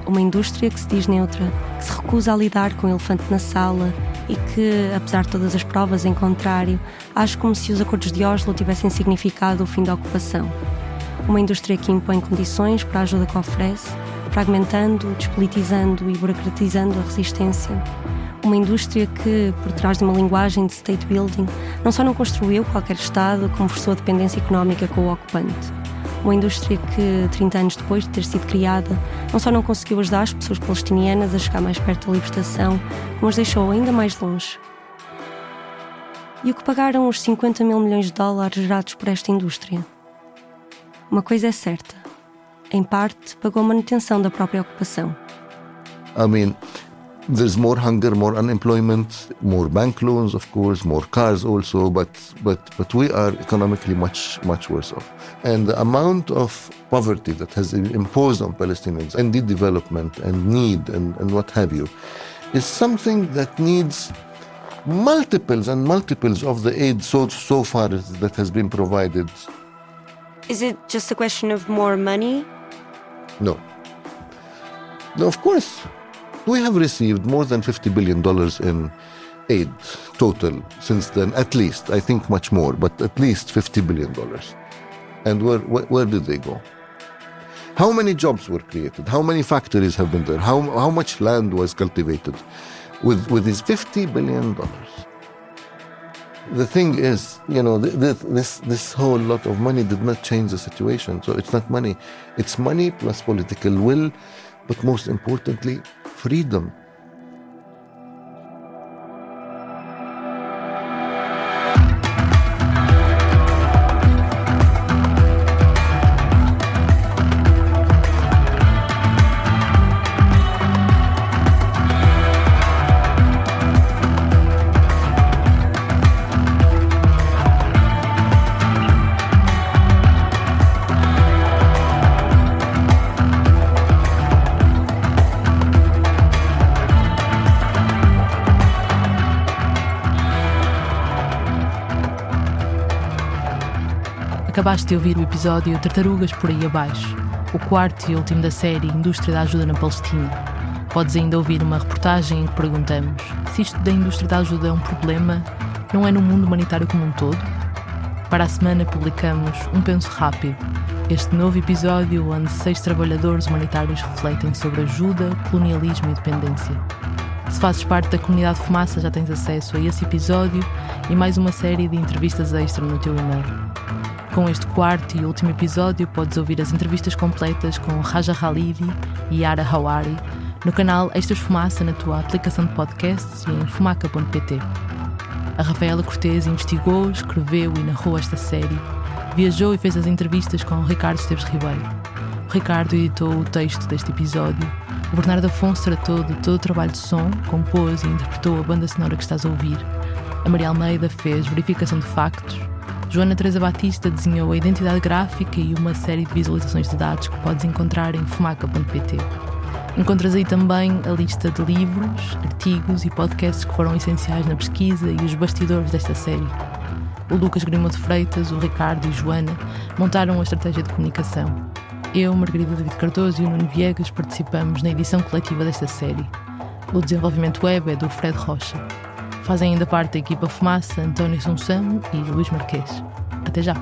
S2: Uma indústria que se diz neutra, que se recusa a lidar com o elefante na sala e que, apesar de todas as provas em contrário, age como se os acordos de Oslo tivessem significado o fim da ocupação. Uma indústria que impõe condições para a ajuda que oferece, fragmentando, despolitizando e burocratizando a resistência. Uma indústria que, por trás de uma linguagem de state building, não só não construiu qualquer Estado, como forçou a dependência económica com o ocupante. Uma indústria que, 30 anos depois de ter sido criada, não só não conseguiu ajudar as pessoas palestinianas a chegar mais perto da libertação, como as deixou ainda mais longe. E o que pagaram os 50 mil milhões de dólares gerados por esta indústria? Uma coisa é certa. Em parte, pagou a manutenção da própria ocupação.
S11: I mean, there's more hunger, more unemployment, more bank loans, of course, more cars also, but we are economically much worse off. And the amount of poverty that has been imposed on Palestinians, and the development and need and what have you, is something that needs multiples and multiples of the aid so far that has been provided.
S2: Is it just a question of more money?
S11: No. No, of course. We have received more than $50 billion in aid total since then, at least. I think much more, but at least $50 billion. And where did they go? How many jobs were created? How many factories have been there? How much land was cultivated with these $50 billion? The thing is, this whole lot of money did not change the situation. So it's not money. It's money plus political will, but most importantly, freedom.
S1: Acabaste de ouvir o episódio Tartarugas por aí abaixo, o quarto e último da série Indústria da Ajuda na Palestina. Podes ainda ouvir uma reportagem em que perguntamos se isto da indústria da ajuda é um problema, não é no mundo humanitário como um todo? Para a semana publicamos Um Penso Rápido, este novo episódio onde 6 trabalhadores humanitários refletem sobre ajuda, colonialismo e dependência. Se fazes parte da comunidade Fumaça já tens acesso a esse episódio e mais uma série de entrevistas extra no teu e-mail. Com este quarto e último episódio podes ouvir as entrevistas completas com Raja Khalidi e Yara Hawari no canal Extras Fumaça na tua aplicação de podcasts e em fumaca.pt. A Rafaela Cortês investigou, escreveu e narrou esta série, viajou e fez as entrevistas com o Ricardo Esteves Ribeiro. O Ricardo editou o texto deste episódio. O Bernardo Afonso tratou de todo o trabalho de som, compôs e interpretou a banda sonora que estás a ouvir. A Maria Almeida fez verificação de factos. Joana Teresa Batista desenhou a identidade gráfica e uma série de visualizações de dados que podes encontrar em fumaca.pt. Encontras aí também a lista de livros, artigos e podcasts que foram essenciais na pesquisa e os bastidores desta série. O Lucas Grimo de Freitas, o Ricardo e Joana montaram a estratégia de comunicação. Eu, Margarida David Cardoso e o Nuno Viegas participamos na edição coletiva desta série. O desenvolvimento web é do Fred Rocha. Fazem ainda parte da equipa Fumaça António Assunção e Luís Marquês. Até já!